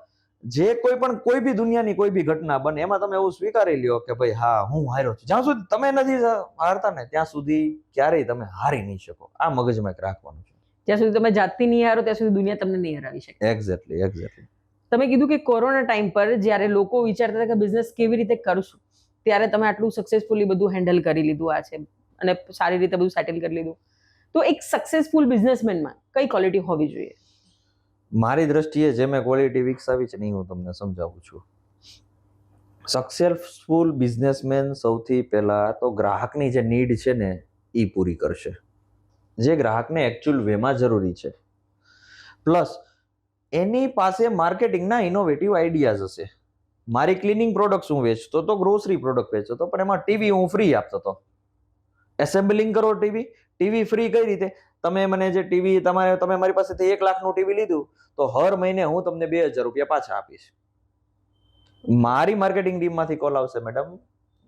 જે કોઈ બી દુનિયાની કોઈ બી ઘટના બને એમાં તમે એવું સ્વીકારી લ્યો કે ભાઈ હા હું હાર્યો છું. જ્યાં સુધી તમે નથી હારતા ને ત્યાં સુધી ક્યારેય તમે હારી નહીં શકો. આ મગજમાં એક રાખવાનું છે. જ્યાં સુધી તમે જાતથી નહીં હારો ત્યાં સુધી દુનિયા તમને નહીં હરાવી શકે. એક્ઝેક્ટલી. તમે કીધું કે કોરોના ટાઈમ પર જ્યારે લોકો વિચારતા હતા કે બિઝનેસ કેવી રીતે કરશું, ત્યારે તમે આટલું સક્સેસફુલી બધું હેન્ડલ કરી લીધું આ છે અને સારી રીતે બધું સેટલ કરી લીધું. તો એક સક્સેસફુલ બિઝનેસમેનમાં કઈ ક્વોલિટી હોવી જોઈએ? મારી દ્રષ્ટિએ જે મેં ક્વોલિટી વિકસાવી છે ને હું તમને સમજાવું છું. સક્સેસફુલ બિઝનેસમેન સૌથી પહેલા તો ગ્રાહકની જે નીડ છે ને એ પૂરી કરશે, જે ગ્રાહકને એકચ્યુઅલ વેમાં જરૂરી છે. પ્લસ એની પાસે માર્કેટિંગના ઇનોવેટિવ આઈડિયાઝ હશે. મારી ક્લિનિંગ પ્રોડક્ટ્સ હું વેચતો તો, ગ્રોસરી પ્રોડક્ટ વેચતો હતો, પણ એમાં ટીવી હું ફ્રી આપતો હતો. એસેમ્બલિંગ કરો ટીવી ફ્રી કઈ રીતે? તમે મને જે ટીવી તમે મારી પાસેથી 1 લાખનું ટીવી લીધું તો હર મહિને હું તમને 2000 રૂપિયા પાછા આપીશ. મારી માર્કેટિંગ ટીમમાંથી કોલ આવશે, મેડમ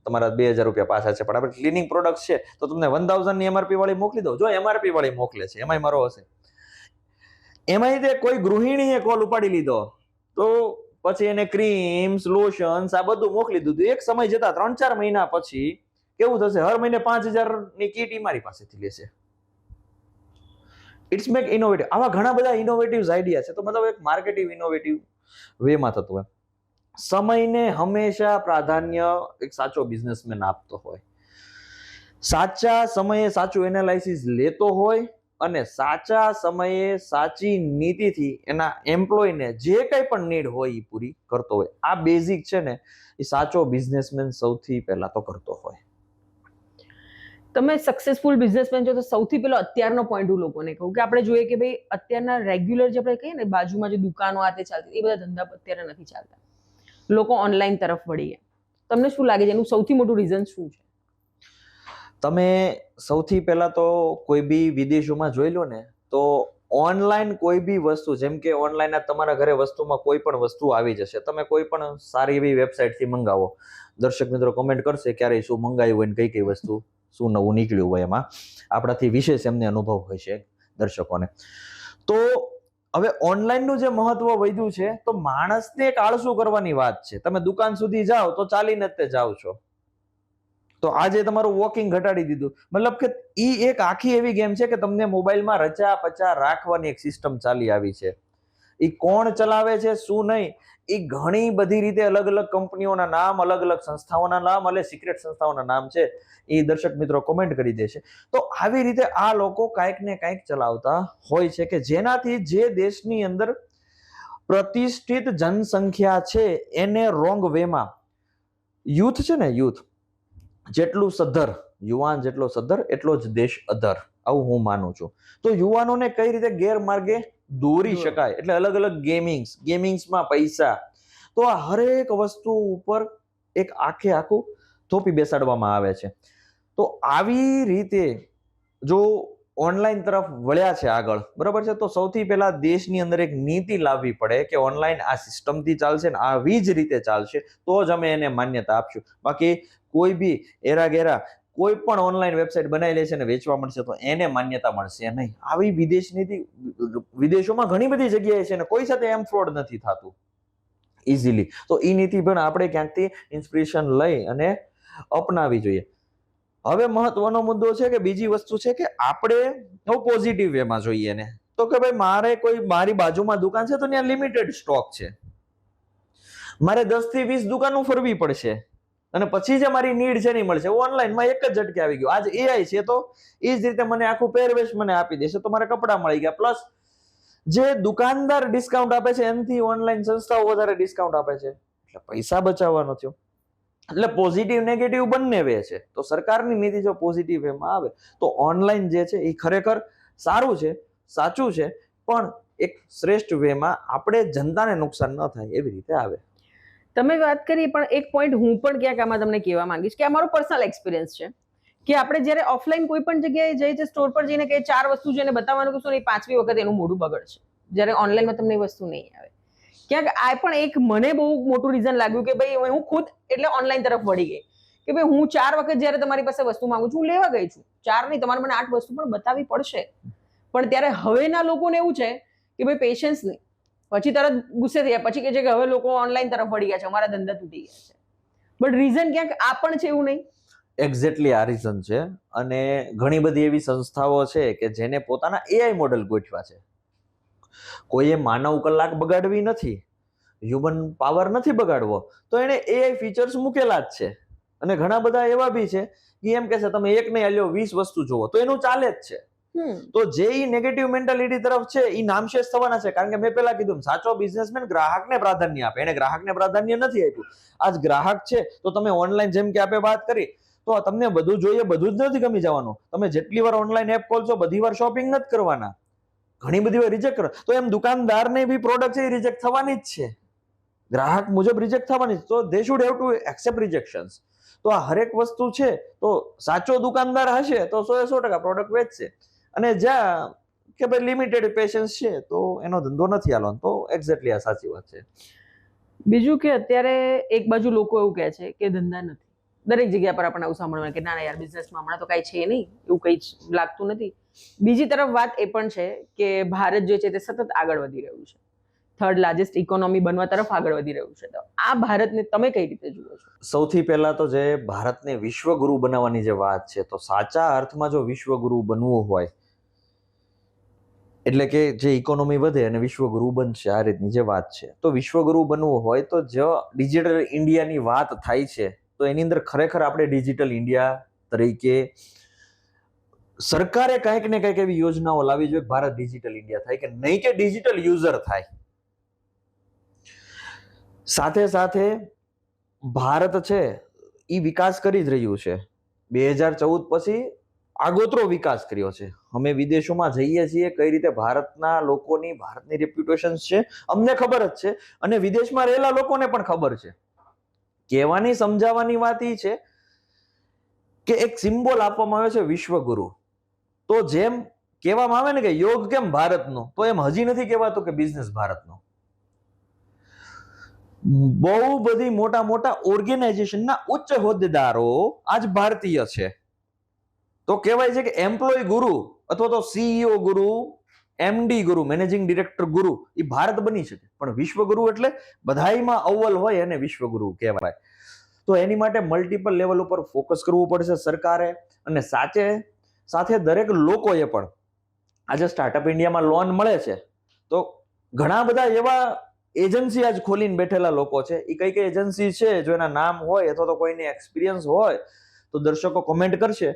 તમારા 2000 રૂપિયા પાછા છે, પણ આપણે ક્લિનિંગ પ્રોડક્ટ છે તો તમને 1000 ની એમઆરપી વાળી મોકલી દો. જો એમઆરપી વાળી મોકલે છે એમાંય મારો હશે. એમાંય તે કોઈ ગૃહિણીએ કોલ ઉપાડી લીધો તો પછી એને ક્રીમ્સ લોશન્સ આ બધું મોકલી દીધું. એક સમય જતા 3-4 મહિના પછી કેવું થશે? હર મહિને 5000 ની કીટ મારી પાસેથી લેશે. It's make innovative. આવા ઘણા બધા ઇનોવેટિવ આઈડિયા છે. તો મતલબ એક માર્કેટિવ ઇનોવેટિવ વેમાં થતું હોય. સમયને હંમેશા પ્રાધાન્ય એક સાચો બિઝનેસમેન આપતો હોય, સાચા સમયે સાચું એનાલાઇસિસ લેતો હોય અને સાચા સમયે સાચી નીતિથી એના એમ્પ્લોયને જે કંઈ પણ નીડ હોય એ પૂરી કરતો હોય. આ બેઝિક છે ને એ સાચો બિઝનેસમેન સૌથી પહેલા તો કરતો હોય. તમે સક્સેસફુલ બિઝનેસમેન છો તો સૌથી પહેલો અત્યારનો પોઈન્ટ હું લોકોને કહું કે આપણે જોઈએ કે ભાઈ અત્યારના રેગ્યુલર જે આપણે કહીએ ને બાજુમાં જે દુકાનો આ તે ચાલતી એ બધા ધંધા અત્યારે નથી ચાલતા. લોકો ઓનલાઈન તરફ વળી ગયા. તમને શું લાગે છે એનું સૌથી મોટું રીઝન શું છે? તમે સૌથી પહેલા તો કોઈ બી વિદેશોમાં જોઈ લો ને તો ઓનલાઈન કોઈ બી વસ્તુ, જેમ કે ઓનલાઈન તમારા ઘરે વસ્તુમાં કોઈ પણ વસ્તુ આવી જશે, તમે કોઈ પણ સારી એવી વેબસાઇટથી મંગાવો. દર્શક મિત્રો કોમેન્ટ કરશે ક્યારે શું મંગાવ્યું હોય ને કઈ વસ્તુ શું નવું નીકળ્યું હોય, એમાં આપણાથી વિશેષ એમને અનુભવ હોય છે દર્શકોને. તો હવે ઓનલાઈનનું જે મહત્વ વધ્યું છે તો માણસને એક આળસુ કરવાની વાત છે. તમે દુકાન સુધી જાઓ તો ચાલીને જ તે જાઓ છો. તો આજે તમારું વોકિંગ ઘટાડી દીધું. મતલબ કે ઈ એક આખી એવી ગેમ છે કે તમને મોબાઈલમાં રચા પચા રાખવાની એક સિસ્ટમ ચાલી આવી છે. એ કોણ ચલાવે છે શું નહીં એ ઘણી બધી રીતે અલગ અલગ કંપનીઓના નામ, અલગ અલગ સંસ્થાઓના નામ, એટલે સિક્રેટ સંસ્થાઓના નામ છે એ દર્શક મિત્રો કોમેન્ટ કરી દેશે. તો આવી રીતે આ લોકો કાંઈક ને કાંઈક ચલાવતા હોય છે કે જેનાથી જે દેશની અંદર પ્રતિષ્ઠિત જનસંખ્યા છે એને રોંગ વેમાં, યુથ છે ને યુથ જેટલું સદ્ધર, યુવાન જેટલો સદ્ધર એટલો જ દેશ અધર, આવું હું માનું છું. તો યુવાનોને કઈ રીતે ગેરમાર્ગે દોરી શકાય, એટલે અલગ અલગ ગેમિંગ્સમાં પૈસા, તો આ હરેક વસ્તુ ઉપર એક આખું થોપી બેસાડવામાં આવે છે. તો આવી રીતે જો ઓનલાઈન તરફ વળ્યા છે આગળ, બરાબર છે, તો સૌથી પહેલા દેશની અંદર એક નીતિ લાવવી પડે કે ઓનલાઈન આ સિસ્ટમથી ચાલશે ને આવી જ રીતે ચાલશે તો જ અમે એને માન્યતા આપશું. બાકી કોઈ બી એરાગેરા કોઈ પણ ઓનલાઈન વેબસાઇટ બનાવી લે છે ને વેચવા મળશે તો એને માન્યતા મળશે નહીં. આવી વિદેશ નીતિ વિદેશોમાં ઘણી બધી જગ્યાએ છે ને કોઈ સાથે એમ ફ્રોડ નથી થતું ઇઝીલી. તો એ નીતિ પણ આપણે ક્યાંકથી ઇન્સ્પિરેશન લઈ અને અપનાવી જોઈએ. હવે મહત્વનો મુદ્દો છે કે બીજી વસ્તુ છે કે આપણે પોઝિટિવ વેમાં જોઈએ ને, તો કે ભાઈ મારી બાજુમાં દુકાન છે તો ત્યાં લિમિટેડ સ્ટોક છે, મારે 10 થી 20 દુકાનો ફરવી પડશે અને પછી જે મારી નીડ છે નહીં મળશે. ઓનલાઈનમાં એક જ ઝટકે આવી ગયું. આજ એઆઈ છે તો એ જ રીતે મને આખું પહેરવેશ મને આપી દેશે તો મારે કપડાં મળી ગયા. પ્લસ જે દુકાનદાર ડિસ્કાઉન્ટ આપે છે એનાથી ઓનલાઈન સંસ્થાઓ વધારે ડિસ્કાઉન્ટ આપે છે, એટલે પૈસા બચાવવાનો થયો. એટલે પોઝિટિવ નેગેટિવ બંને વે છે. તો સરકારની નીતિ જો પોઝિટિવ વેમાં આવે તો ઓનલાઈન જે છે એ ખરેખર સારું છે, સાચું છે, પણ એક શ્રેષ્ઠ વેમાં આપણે જનતાને નુકસાન ન થાય એવી રીતે આવે. તમે વાત કરી, પણ એક પોઈન્ટ હું પણ ક્યાંક આમાં તમને કહેવા માંગીશ કે આ મારો પર્સનલ એક્સપિરિયન્સ છે કે આપણે જ્યારે ઓફલાઈન કોઈ પણ જગ્યાએ જઈએ છીએ, સ્ટોર પર જઈને કે 4 વસ્તુ જોઈને બતાવવાનું કશું નહીં, 5મી વખત એનું મોઢું બગડશે. જ્યારે ઓનલાઈનમાં તમને એ વસ્તુ નહીં આવે. ક્યાંક આ પણ એક મને બહુ મોટું રીઝન લાગ્યું કે ભાઈ હું ખુદ એટલે ઓનલાઈન તરફ વળી ગઈ કે ભાઈ હું 4 વખત જ્યારે તમારી પાસે વસ્તુ માંગુ છું, હું લેવા ગઈ છું, 4 નહીં તમારે મને 8 વસ્તુ પણ બતાવવી પડશે. પણ ત્યારે હવેના લોકોને એવું છે કે ભાઈ પેશન્સ નહીં, પછી તરત ગુસ્સે થયા, પછી કે છે કે હવે લોકો ઓનલાઈન તરફ વળી ગયા છે, અમારા ધંધા તૂટી ગયા છે. બટ રીઝન ક્યાંક આ પણ છે એવું નહીં? એક્ઝેક્ટલી આ રીઝન છે. અને ઘણી બધી એવી સંસ્થાઓ છે કે જેને પોતાના એઆઈ મોડેલ ગોઠવ્યા છે. કોઈએ માનવ કલાક બગાડવી નથી, હ્યુમન પાવર નથી બગાડવો, તો એને એઆઈ ફીચર્સ મૂકેલા જ છે. અને ઘણા બધા એવા બી છે કે એમ કે છે તમે એક નહીં આલ્યો 20 વસ્તુ જોવો તો એનું ચાલે જ છે. તો જે ઈ નેગેટિવ મેન્ટાલિટી તરફ છે એ નામશેષ થવાના છે. કારણ કે મેં પેલા કીધું, સાચો બિઝનેસમેન ગ્રાહકને પ્રાધાન્ય આપે. એને ગ્રાહકને પ્રાધાન્ય નથી આપ્યું. આજ ગ્રાહક છે તો તમે ઓનલાઈન, જેમ કે આપણે વાત કરી, તો તમને બધું જોઈએ બધું જ નથી ગમી જવાનું. તમે જેટલી વાર ઓનલાઈન એપ ખોલશો બધી વાર શોપિંગ નથી કરવાના, ઘણી બધી વાર રિજેક્ટ કરો. તો એમ દુકાનદારને બી પ્રોડક્ટ છે એ રિજેક્ટ થવાની જ છે, ગ્રાહક મુજબ રિજેક્ટ થવાની જ. તો they should have to accept rejections. તો આ હરેક વસ્તુ છે તો સાચો દુકાનદાર હશે તો 100% પ્રોડક્ટ વેચશે. અને જ્યાં કે ભાઈ લિમિટેડ પેશન્સ છે તો એનો ધંધો નથી હાલવાનો. તો એક્ઝેક્ટલી આ સાચી વાત છે. બીજું કે અત્યારે એક બાજુ લોકો એવું કહે છે કે ધંધા નથી, દરેક જગ્યા પર આપણને આવું સાંભળવા કે ના ના યાર બિઝનેસમાં હમણાં તો કાંઈ છે નહીં, એવું કંઈ જ લાગતું નથી. બીજી તરફ વાત એ પણ છે કે ભારત જે છે તે સતત આગળ વધી રહ્યું છે, 3rd લાર્જેસ્ટ ઇકોનોમી બનવા તરફ આગળ વધી રહ્યું છે. તો આ ભારતને તમે કઈ રીતે જુઓ છો? સૌથી પહેલા તો જે ભારતને વિશ્વગુરુ બનાવવાની જે વાત છે, તો સાચા અર્થમાં જો વિશ્વગુરુ બનવું હોય એટલે કે જે ઇકોનોમી વધે અને વિશ્વગુરુ બનશે, આ રીતની જે વાત છે, તો વિશ્વગુરુ બનવું હોય તો જો ડિજિટલ ઇન્ડિયાની વાત થાય છે તો એની અંદર ખરેખર આપણે ડિજિટલ ઇન્ડિયા તરીકે સરકારે કંઈક ને કંઈક એવી યોજનાઓ લાવવી જોઈએ ભારત ડિજિટલ ઇન્ડિયા થાય, કે નહીં કે ડિજિટલ યુઝર થાય. સાથે સાથે ભારત છે એ વિકાસ કરી જ રહ્યું છે. 2014 પછી આગોતરો વિકાસ કર્યો છે. અમે વિદેશોમાં જઈએ છીએ, કઈ રીતે ભારતના લોકોની, ભારતની રેપ્યુટેશન છે અમને ખબર જ છે, અને વિદેશમાં રહેલા લોકોને પણ ખબર છે. કહેવાની સમજાવવાની વાત એ છે કે એક સિમ્બોલ આપવામાં આવે છે વિશ્વગુરુ. તો જેમ કહેવામાં આવે ને કે યોગ કેમ ભારતનો, તો એમ હજી નથી કહેવાતું કે બિઝનેસ ભારતનો. બહુ બધી મોટા મોટા ઓર્ગેનાઇઝેશનના ઉચ્ચ હોદ્દેદારો આજ ભારતીય છે. તો કહેવાય છે કે એમ્પ્લોય ગુરુ અથવા તો સીઈઓ ગુરુ, એમડી ગુરુ, મેનેજિંગ ડિરેક્ટર ગુરુ એ ભારત બની શકે, પણ વિશ્વગુરુ એટલે બધાયમાં અવ્વલ હોય અને વિશ્વગુરુ કહેવાય. તો એની માટે મલ્ટિપલ લેવલ ઉપર ફોકસ કરવું પડશે સરકારે, અને સાથે દરેક લોકોએ પણ. આજે સ્ટાર્ટઅપ ઇન્ડિયામાં લોન મળે છે તો ઘણા બધા એવા એજન્સી આજ ખોલીને બેઠેલા લોકો છે. એ કઈ કઈ એજન્સી છે, જો એના નામ હોય અથવા તો કોઈને એક્સપિરિયન્સ હોય તો દર્શકો કોમેન્ટ કરશે.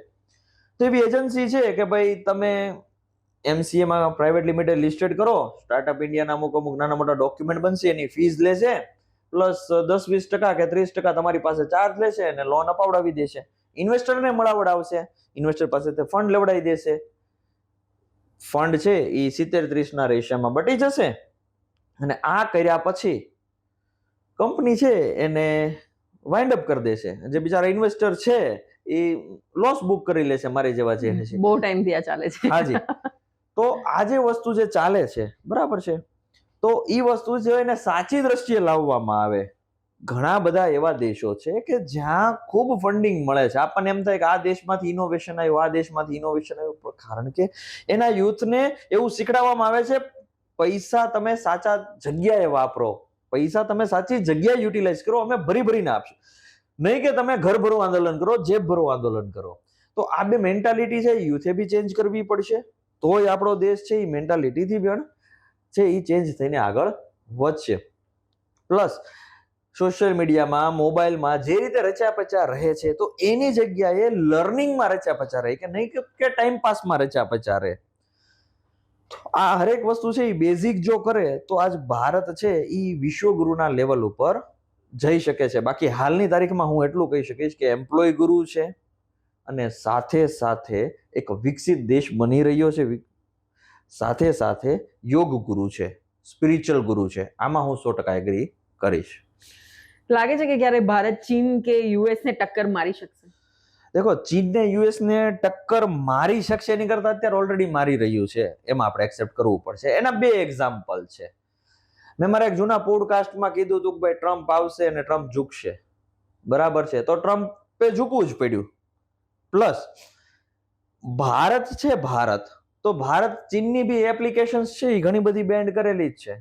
તો એવી એજન્સી છે કે ભાઈ તમે MCA માં પ્રાઇવેટ લિમિટેડ લિસ્ટેડ કરો, સ્ટાર્ટઅપ ઇન્ડિયાના અમુક નાના મોટા ડોક્યુમેન્ટ બનશે, એની ફીસ લેશે, પ્લસ 10-20% કે 30% તમારી પાસે ચાર્જ લેશે અને લોન અપાવડાવી દેશે. ઇન્વેસ્ટરને મળાવડાવશે, ઇન્વેસ્ટર પાસેથી ફંડ લેવડાવી દેશે. ફંડ છે એ 70-30 ના રેશિયોમાં બટી જશે, અને આ કર્યા પછી કંપની છે એને વાઇન્ડ અપ કરી દેશે. જે બિચારા ઇન્વેસ્ટર છે એ લોસ બુક કરી લેશે, મારી જેવા જે છે. બહુ ટાઈમથી આ ચાલે છે. હાજી. તો આ જે વસ્તુ જે ચાલે છે, બરાબર છે, તો એ વસ્તુ જે એને સાચી દ્રષ્ટિએ લાવવામાં આવે. ઘણા બધા એવા દેશો છે કે જ્યાં ખૂબ ફંડિંગ મળે છે. આપણને એમ થાય કે આ દેશમાંથી ઇનોવેશન આવ્યું, આ દેશમાંથી ઇનોવેશન આવ્યું, કારણ કે એના યુથને એવું શીખડાવવામાં આવે છે પૈસા તમે સાચા જગ્યાએ વાપરો, પૈસા તમે સાચી જગ્યાએ યુટિલાઇઝ કરો, અમે ભરીને આપશું. નહીં કે તમે ઘર ભરો આંદોલન કરો, જેબ ભરો આંદોલન કરો. તો આ બે મેન્ટાલિટી છે યુથે બી ચેન્જ કરવી પડશે, તોય આપણો દેશ છે એ મેન્ટાલિટીથી પણ છે એ ચેન્જ થઈને આગળ વધશે. પ્લસ સોશિયલ મીડિયામાં, મોબાઈલમાં જે રીતે રચ્યા પચ્યા રહે છે, તો એની જગ્યાએ લર્નિંગમાં રચ્યા પચ્યા રહે, કે નહીં કે ટાઈમ પાસમાં રચ્યા પચ્યા રહે. આ હરેક વસ્તુ છે એ બેઝિક જો કરે તો આજ ભારત છે એ વિશ્વગુરુના લેવલ ઉપર જઈ શકે છે. બાકી હાલની તારીખમાં હું એટલું કહી શકીશ કે એમ્પ્લોય ગુરુ છે, અને સાથે એક વિકસિત દેશ બની રહ્યો છે. સાથે સાથે યોગ ગુરુ છે, સ્પિરિચ્યુઅલ ગુરુ છે. આમાં હું 100% એગ્રી કરીશ. લાગે છે કે ક્યારે ભારત ચીન કે યુએસ ને ટક્કર મારી શકશે? દેખો, ચીનને યુએસ ને ટક્કર મારી શકશે એની કરતા અત્યારે ઓલરેડી મારી રહ્યું છે, એમાં આપણે એક્સેપ્ટ કરવું પડશે. એના 2 એક્ઝામ્પલ છે. મેં મારા એક જૂના પોડકાસ્ટમાં કીધું હતું કે ભાઈ ટ્રમ્પ આવશે અને ટ્રમ્પ ઝૂકશે, બરાબર છે. તો ટ્રમ્પે ઝૂકવું જ પડ્યું. પ્લસ ભારત છે, ભારત ચીનની બી એપ્લિકેશન્સ છે એ ઘણી બધી બેન્ડ કરેલી જ છે.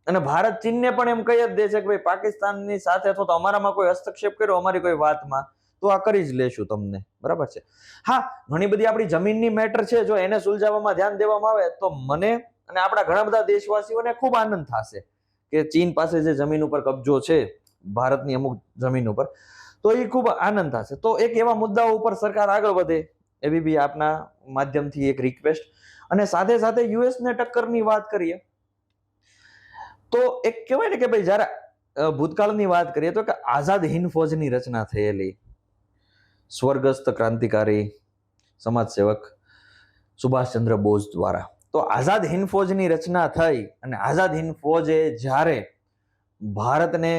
અને ભારત ચીનને પણ એમ કહી જ દે છે કે ભાઈ પાકિસ્તાનની સાથે અથવા તો અમારામાં કોઈ હસ્તક્ષેપ કર્યો અમારી કોઈ વાતમાં તો આ કરી જ લેશું તમને, બરાબર છે. હા, ઘણી બધી આપણી જમીનની મેટર છે, જો એને સુલઝાવવામાં ધ્યાન દેવામાં આવે તો મને અને આપણા ઘણા બધા દેશવાસીઓને ખૂબ આનંદ થશે કે ચીન પાસે જે જમીન ઉપર કબજો છે ભારતની અમુક જમીન ઉપર, તો એ ખૂબ આનંદ થશે. તો એક એવા મુદ્દાઓ ઉપર સરકાર આગળ વધે એવી બી આપના માધ્યમથી એક રિક્વેસ્ટ. અને સાથે સાથે યુએસ ને ટક્કરની વાત કરીએ તો એક કહેવાય ને કે ભાઈ જ્યારે ભૂતકાળની વાત કરીએ તો કે આઝાદ હિન્દ ફૌજની રચના થયેલી, સ્વર્ગસ્થ ક્રાંતિકારી સમાજસેવક સુભાષચંદ્ર બોઝ દ્વારા. તો આઝાદ હિન્દ ફૌજની રચના થઈ અને આઝાદ હિન્દ ફૌજે જ્યારે ભારતને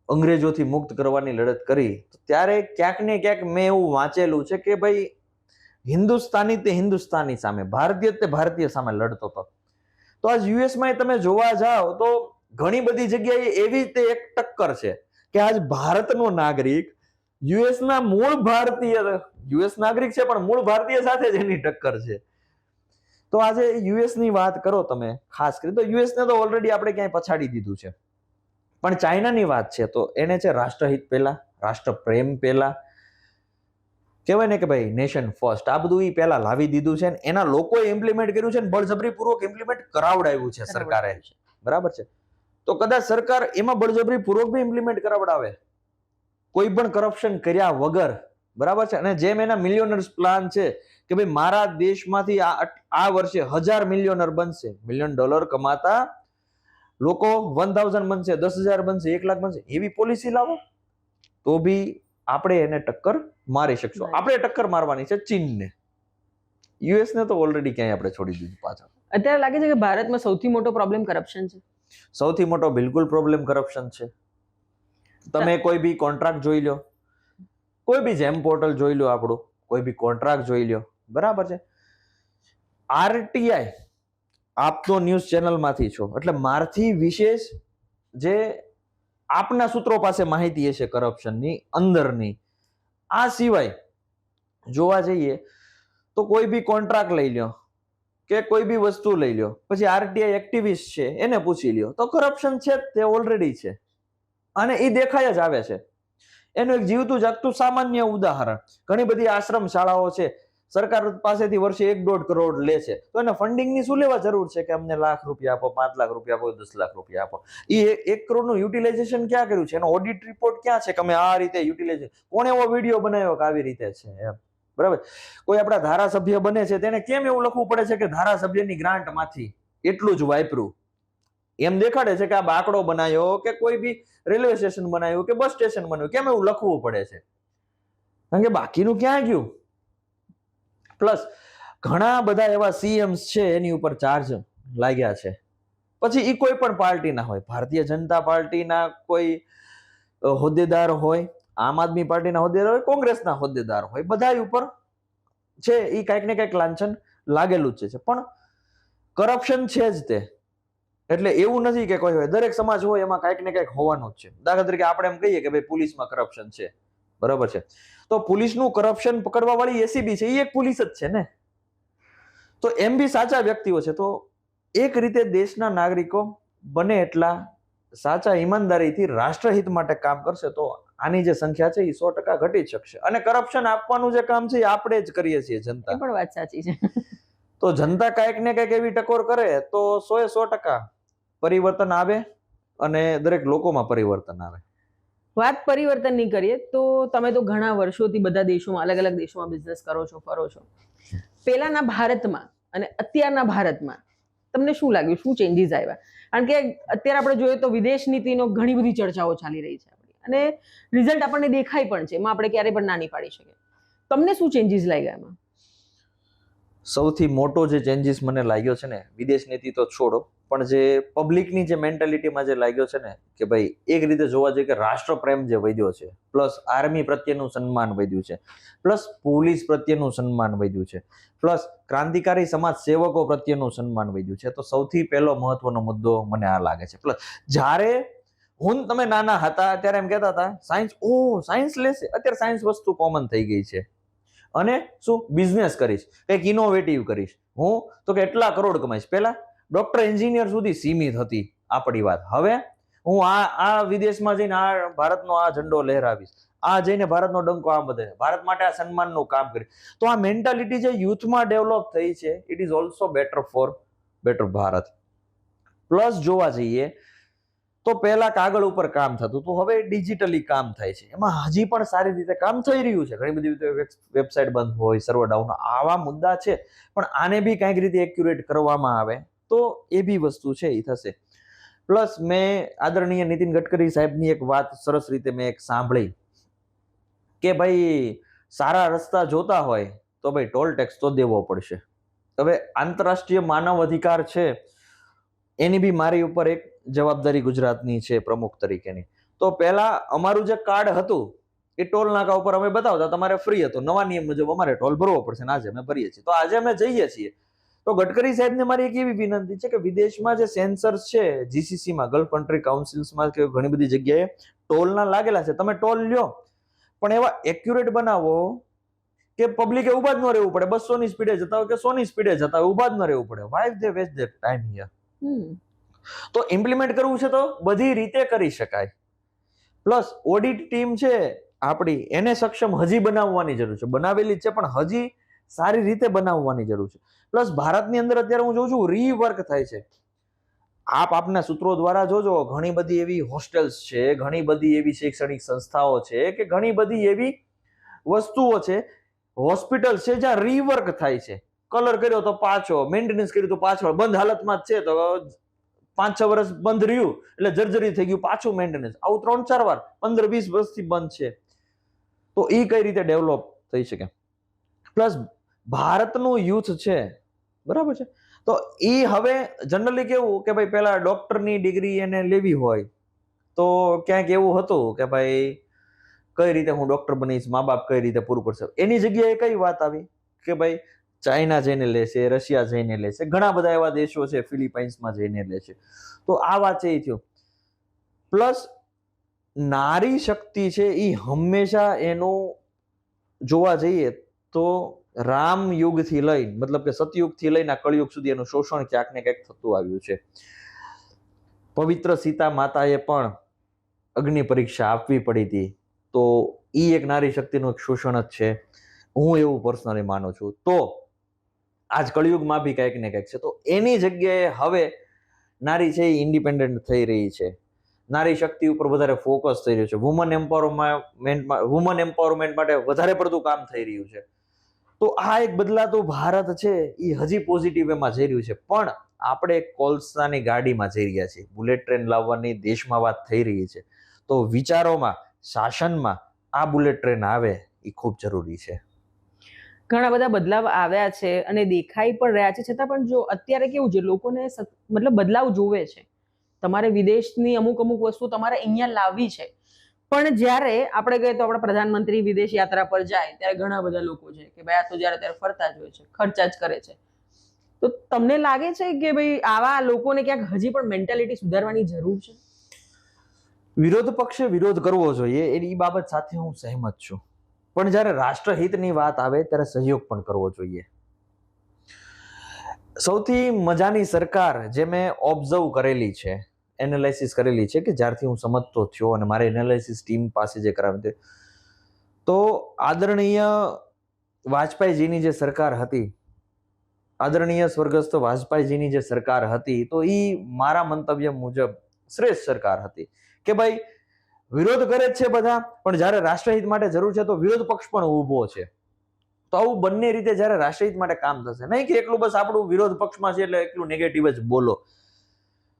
અંગ્રેજોથી મુક્ત કરવાની લડત કરી ત્યારે ક્યાંક ને ક્યાંક મેં એવું વાંચેલું છે કે ભાઈ હિન્દુસ્તાની તે હિન્દુસ્તાની સામે, ભારતીય તે ભારતીય સામે લડતો હતો. તો આજ યુએસમાં તમે જોવા જાઓ તો ઘણી બધી જગ્યાએ એવી તે એક ટક્કર છે કે આજ ભારતનો નાગરિક યુએસના મૂળ ભારતીય, યુએસ નાગરિક છે પણ મૂળ ભારતીય સાથે જ એની ટક્કર છે. તો આજે યુએસની વાત કરો તમે ખાસ કરી તો યુએસને તો ઓલરેડી આપણે ક્યાંય પછાડી દીધું છે. પણ ચાઇનાની વાત છે તો એને છે રાષ્ટ્રહિત પહેલા, રાષ્ટ્ર પ્રેમ પહેલા, કહેવાય ને કે ભાઈ નેશન ફર્સ્ટ, આ બધું એ પહેલા લાવી દીધું છે ને એના લોકોએ ઇમ્પ્લિમેન્ટ કર્યું છે ને બળજબરીપૂર્વક ઇમ્પ્લિમેન્ટ કરાવડાવ્યું છે સરકારે, બરાબર છે. તો કદાચ સરકાર એમાં બળજબરીપૂર્વક બી ઇમ્પ્લિમેન્ટ કરાવડાવે કોઈ પણ કરપ્શન કર્યા વગર, બરાબર છે. અને જેમ એના મિલિયનર્સ પ્લાન છે કે ભાઈ મારા દેશમાંથી આ વર્ષે 1000 મિલિયનર બનશે, $1 મિલિયન કમાતા લોકો 1000 બનશે, 10,000 બનશે, 1 લાખ બનશે, એવી પોલિસી લાવો તો બી આપણે એને ટક્કર મારી શકશું. આપણે ટક્કર મારવાની છે ચીનને, યુએસ ને તો ઓલરેડી ક્યાંય આપણે છોડી દીધું પાછળ. અત્યારે લાગે છે કે ભારતમાં સૌથી મોટો પ્રોબ્લેમ કરપ્શન છે. સૌથી મોટો બિલકુલ પ્રોબ્લેમ કરપ્શન છે. તમે કોઈ બી કોન્ટ્રાક્ટ જોઈ લો, કોઈ બી જેમ પોર્ટલ જોઈ લો, આપણું કોઈ બી કોન્ટ્રાક્ટ જોઈ લો, બરાબર છે. આરટીઆઈ આપ તો ન્યૂઝ ચેનલમાંથી છો એટલે મારથી વિશેષ જે આપના સૂત્રો પાસે માહિતી હશે કરપ્શનની અંદરની. આ સિવાય જોવા જઈએ તો કોઈ બી કોન્ટ્રાક્ટ લઈ લો કે કોઈ બી વસ્તુ લઈ લો, પછી આરટીઆઈ એક્ટિવિસ્ટ છે એને પૂછી લ્યો તો કરપ્શન છે તે ઓલરેડી છે અને એ દેખાય જ આવે છે. એનું એક જીવતું જાગતું સામાન્ય ઉદાહરણ, ઘણી બધી આશ્રમ શાળાઓ છે, સરકાર પાસેથી વર્ષે 1-1.5 કરોડ લે છે તો એને ફંડિંગની શું લેવા જરૂર છે કે અમને ₹1 લાખ આપો, 5 લાખ આપો, 10 લાખ આપો. એ 1 કરોડનું યુટિલાઇઝેશન ક્યાં કર્યું છે? એનો ઓડિટ રિપોર્ટ ક્યાં છે કે અમે આ રીતે યુટિલાઇઝેશન, કોણે એવો વિડીયો બનાવ્યો કે આવી રીતે છે એમ, બરાબર. કોઈ આપણા ધારાસભ્ય બને છે તેને કેમ એવું લખવું પડે છે કે ધારાસભ્યની ગ્રાન્ટમાંથી એટલું જ વાપર્યું? એમ દેખાડે છે કે આ બાકડો બનાવ્યો કે કોઈ બી રેલવે સ્ટેશન બનાવ્યું કે બસ સ્ટેશન બનાવ્યું, કેમ એવું લખવું પડે છે? કારણ કે બાકીનું ક્યાં ગયું? પ્લસ ઘણા બધા એવા સીએમ્સ છે એની ઉપર ચાર્જ લાગ્યા છે. પછી એ કોઈ પણ પાર્ટીના હોય, ભારતીય જનતા પાર્ટીના કોઈ હોદ્દેદાર હોય, આમ આદમી પાર્ટીના હોદ્દેદાર હોય, કોંગ્રેસના હોદ્દેદાર હોય, બધા ઉપર છે એ કંઈક ને કંઈક લાંછન લાગેલું જ છે. પણ કરપ્શન છે જ તે, એટલે એવું નથી કે કોઈ હોય, દરેક સમાજ હોય એમાં કંઈક ને કંઈક હોવાનું જ છે. દાખલા તરીકે આપણે એમ કહીએ કે ભાઈ પોલીસમાં કરપ્શન છે, બરાબર છે, તો પોલીસનું કરપ્શન પકડવા વાળી એસીબી છે એ એક પોલીસ જ છે ને. તો એમ બી સાચા વ્યક્તિઓ છે. તો એક રીતે દેશના નાગરિકો બને એટલા સાચા ઈમાનદારીથી રાષ્ટ્રહિત માટે કામ કરશે તો આની જે સંખ્યા છે એ 100% ઘટી શકશે. અને કરપ્શન આપવાનું જે કામ છે એ આપણે જ કરીએ છીએ, જનતા. એ પણ વાત સાચી છે. તો જનતા કાંઈક ને કાંઈક એવી ટકોર કરે તો 100% પરિવર્તન આવે અને દરેક લોકોમાં પરિવર્તન આવે. વાત પરિવર્તનની કરીએ તો તમે તો ઘણા વર્ષોથી બધા દેશોમાં, અલગ અલગ દેશોમાં બિઝનેસ કરો છો, ફરો છો. પહેલાના ભારતમાં અને અત્યારના ભારતમાં તમને શું લાગ્યું, શું ચેન્જીસ આવ્યા? કારણ કે અત્યારે આપણે જોઈએ તો વિદેશ નીતિનો ઘણી બધી ચર્ચાઓ ચાલી રહી છે અને રિઝલ્ટ આપણને દેખાય પણ છે, એમાં આપણે ક્યારેય પણ ના નહીં પાડી શકીએ. તમને શું ચેન્જીસ લાગ્યા એમાં? સૌથી મોટો જે ચેન્જીસ મને લાગ્યો છે ને, વિદેશ નીતિ તો છોડો, પણ જે પબ્લિકની જે મેન્ટાલિટીમાં જે લાગ્યો છે ને કે ભાઈ એક રીતે જોવા જઈએ કે રાષ્ટ્રપ્રેમ જે વધ્યો છે, પ્લસ આર્મી પ્રત્યેનું સન્માન વધ્યું છે, પ્લસ પોલીસ પ્રત્યેનું સન્માન વધ્યું છે, પ્લસ ક્રાંતિકારી સમાજ સેવકો પ્રત્યેનું સન્માન વધ્યું છે. તો સૌથી પહેલો મહત્વનો મુદ્દો મને આ લાગે છે. પ્લસ જ્યારે તમે નાના હતા ત્યારે એમ કહેતા હતા સાયન્સ લેશે, અત્યારે સાયન્સ વસ્તુ કોમન થઈ ગઈ છે. અને શું બિઝનેસ કરીશ, કંઈક ઇનોવેટિવ કરીશ, હું તો કેટલા કરોડ કમાઈશ. પહેલા ડોક્ટર એન્જિનિયર સુધી સીમિત હતી આપણી વાત. હવે હું આ વિદેશમાં જઈને આ ભારતનો આ ઝંડો લહેરાવીશ, આ જઈને ભારતનો ડંકો આ બધે, ભારત માટે આ સન્માનનું કામ કરીશ. તો આ મેન્ટાલિટી જે યુથમાં ડેવલપ થઈ છે, it is also better Bharat. Plus જોવા જઈએ તો પહેલા કાગળ ઉપર કામ થતું તો હવે ડિજિટલી કામ થાય છે. એમાં હજી પણ સારી રીતે કામ થઈ રહ્યું છે. ઘણી બધી વેબસાઇટ બંધ હોય, સર્વર ડાઉન, આવા મુદ્દા છે, પણ આને બી કંઈક રીતે એક્યુરેટ કરવામાં આવે તો એ બી વસ્તુ છે એ થશે. પ્લસ મેં આદરણીય નીતિન ગડકરી સાહેબની એક વાત સરસ રીતે મેં એક સાંભળી કે ભાઈ સારા રસ્તા જોતા હોય તો ભાઈ ટોલ ટેક્સ તો દેવો પડશે. હવે આંતરરાષ્ટ્રીય માનવ અધિકાર છે એની બી મારી ઉપર એક જવાબદારી ગુજરાતની છે પ્રમુખ તરીકેની. તો પહેલા અમારું જે કાર્ડ હતું એ ટોલ નાકા ઉપર અમે બતાવતા તમારે ફ્રી હતો, નવા નિયમ મુજબ અમારે ટોલ ભરવો પડશે, આજે અમે ભરીએ છીએ. તો આજે અમે જઈએ છીએ. તો ગડકરી સાહેબને મારી એક એવી વિનંતી છે કે વિદેશમાં જે સેન્સર્સ છે, જીસીસીમાં, ગલ્ફ કન્ટ્રી કાઉન્સિલ્સમાં કે ઘણી બધી જગ્યાએ ટોલના લાગેલા છે, તમે ટોલ લ્યો, પણ એવા એક્યુરેટ બનાવો કે પબ્લિકે ઉભા જ ન રહેવું પડે. 200 ની સ્પીડે જતા હોય કે 100 ની સ્પીડે જતા હોય, ઉભા જ ન રહેવું પડે. Why they waste their time here. તો ઇમ્પ્લિમેન્ટ કરવું છે તો બધી રીતે કરી શકાય. પ્લસ ઓડિટ ટીમ છે આપણી, એને સક્ષમ હજી બનાવવાની જરૂર છે. બનાવેલી છે પણ હજી સારી રીતે બનાવવાની જરૂર છે. પ્લસ ભારતની અંદર અત્યારે હું જોઉં છું રીવર્ક થાય છે. આપના સૂત્રો દ્વારા જોજો, ઘણી બધી એવી હોસ્ટેલ્સ છે, ઘણી બધી એવી શૈક્ષણિક સંસ્થાઓ છે, કે ઘણી બધી એવી વસ્તુઓ છે, હોસ્પિટલ છે જ્યાં રીવર્ક થાય છે. કલર કર્યો તો પાછો, મેન્ટેનન્સ કર્યું તો પાછો, બંધ હાલતમાં જ છે તો 5-6 વર્ષ બંધ રહ્યું એટલે જર્જરી થઈ ગયું, પાછું મેન્ટેનન્સ. આવું 3-4 વાર, 15-20 વર્ષથી બંધ છે. તો એ કઈ રીતે ડેવલપ થઈ શકે. પ્લસ ભારતનું યુથ છે, બરાબર છે, તો એ હવે જનરલી કેવું કે ભાઈ પેલા ડોક્ટરની ડિગ્રી એને લેવી હોય તો ક્યાંક એવું હતું કે ભાઈ કઈ રીતે હું ડોક્ટર બનીશ, મા બાપ કઈ રીતે પૂરું કરશે. એની જગ્યાએ કઈ વાત આવી કે ભાઈ ચાઇના જઈને લેશે, રશિયા જઈને લેશે, ઘણા બધા એવા દેશો છે, ફિલિપાઇન્સમાં જઈને લેશે. તો આ વાત છે એ થયો. પ્લસ નારી શક્તિ છે એ હંમેશા એનું જોવા જઈએ તો રામ યુગથી લઈ, મતલબ કે સતયુગથી લઈને કળયુગ સુધી એનું શોષણ ક્યાંક ને ક્યાંક થતું આવ્યું છે. પવિત્ર સીતા માતાએ પણ અગ્નિ પરીક્ષા આપવી પડી હતી. તો એ એક નારી શક્તિનું એક શોષણ જ છે, હું એવું પર્સનલી માનું છું. તો આજ કળયુગમાં બી કંઈક ને કંઈક છે. તો એની જગ્યાએ હવે નારી છે એ ઇન્ડિપેન્ડન્ટ થઈ રહી છે, નારી શક્તિ ઉપર વધારે ફોકસ થઈ રહ્યું છે, વુમન એમ્પાવરમેન્ટ માટે વધારે પડતું કામ થઈ રહ્યું છે. તો આ એક બદલાતું ભારત છે એ હજી પોઝિટિવ એમાં જઈ રહ્યું છે. પણ આપણે કોલસાની ગાડીમાં જઈ રહ્યા છીએ, બુલેટ ટ્રેન લાવવાની દેશમાં વાત થઈ રહી છે. તો વિચારોમાં, શાસનમાં આ બુલેટ ટ્રેન આવે એ ખૂબ જરૂરી છે. ઘણા બધા બદલાવ આવ્યા છે અને દેખાઈ પણ રહ્યા છે. છતાં પણ જો અત્યારે કેવું છે, લોકોને મતલબ બદલાવ જોવે છે. તમારે વિદેશની અમુક વસ્તુ તમારે અહીંયા લાવવી છે, પણ જ્યારે આપણે કહીએ તો આપણા પ્રધાનમંત્રી વિદેશ યાત્રા પર જાય ત્યારે ઘણા બધા લોકો છે કે ભાઈ આ તો જ્યારે ત્યારે ફરતા જ હોય છે, ખર્ચા જ કરે છે. તો તમને લાગે છે કે ભાઈ આવા લોકોને ક્યાંક હજી પણ મેન્ટાલિટી સુધારવાની જરૂર છે? વિરોધ પક્ષે વિરોધ કરવો જોઈએ, એની બાબત સાથે હું સહેમત છું. પણ જ્યારે રાષ્ટ્રહિતની વાત આવે ત્યારે સહયોગ પણ કરવો જોઈએ. સૌથી મજાની સરકાર જે મેં ઓબ્ઝર્વ કરેલી છે, એનાલિસિસ કરેલી છે, કે જ્યારથી હું સમજતો થયો અને મારી એનાલિસિસ ટીમ પાસે જે કરાવી, તો આદરણીય વાજપેયીજીની જે સરકાર હતી, આદરણીય સ્વર્ગસ્થ વાજપેયીજીની જે સરકાર હતી, તો એ મારા મંતવ્ય મુજબ શ્રેષ્ઠ સરકાર હતી. કે ભાઈ વિરોધ કરે જ છે બધા, પણ જ્યારે રાષ્ટ્રહિત માટે જરૂર છે તો વિરોધ પક્ષ પણ ઊભો છે. તો આવું બંને રીતે જ્યારે રાષ્ટ્રહિત માટે કામ થશે, નહીં કે એકલું બસ આપણું વિરોધ પક્ષમાં છે એટલે એકલું નેગેટિવ જ બોલો.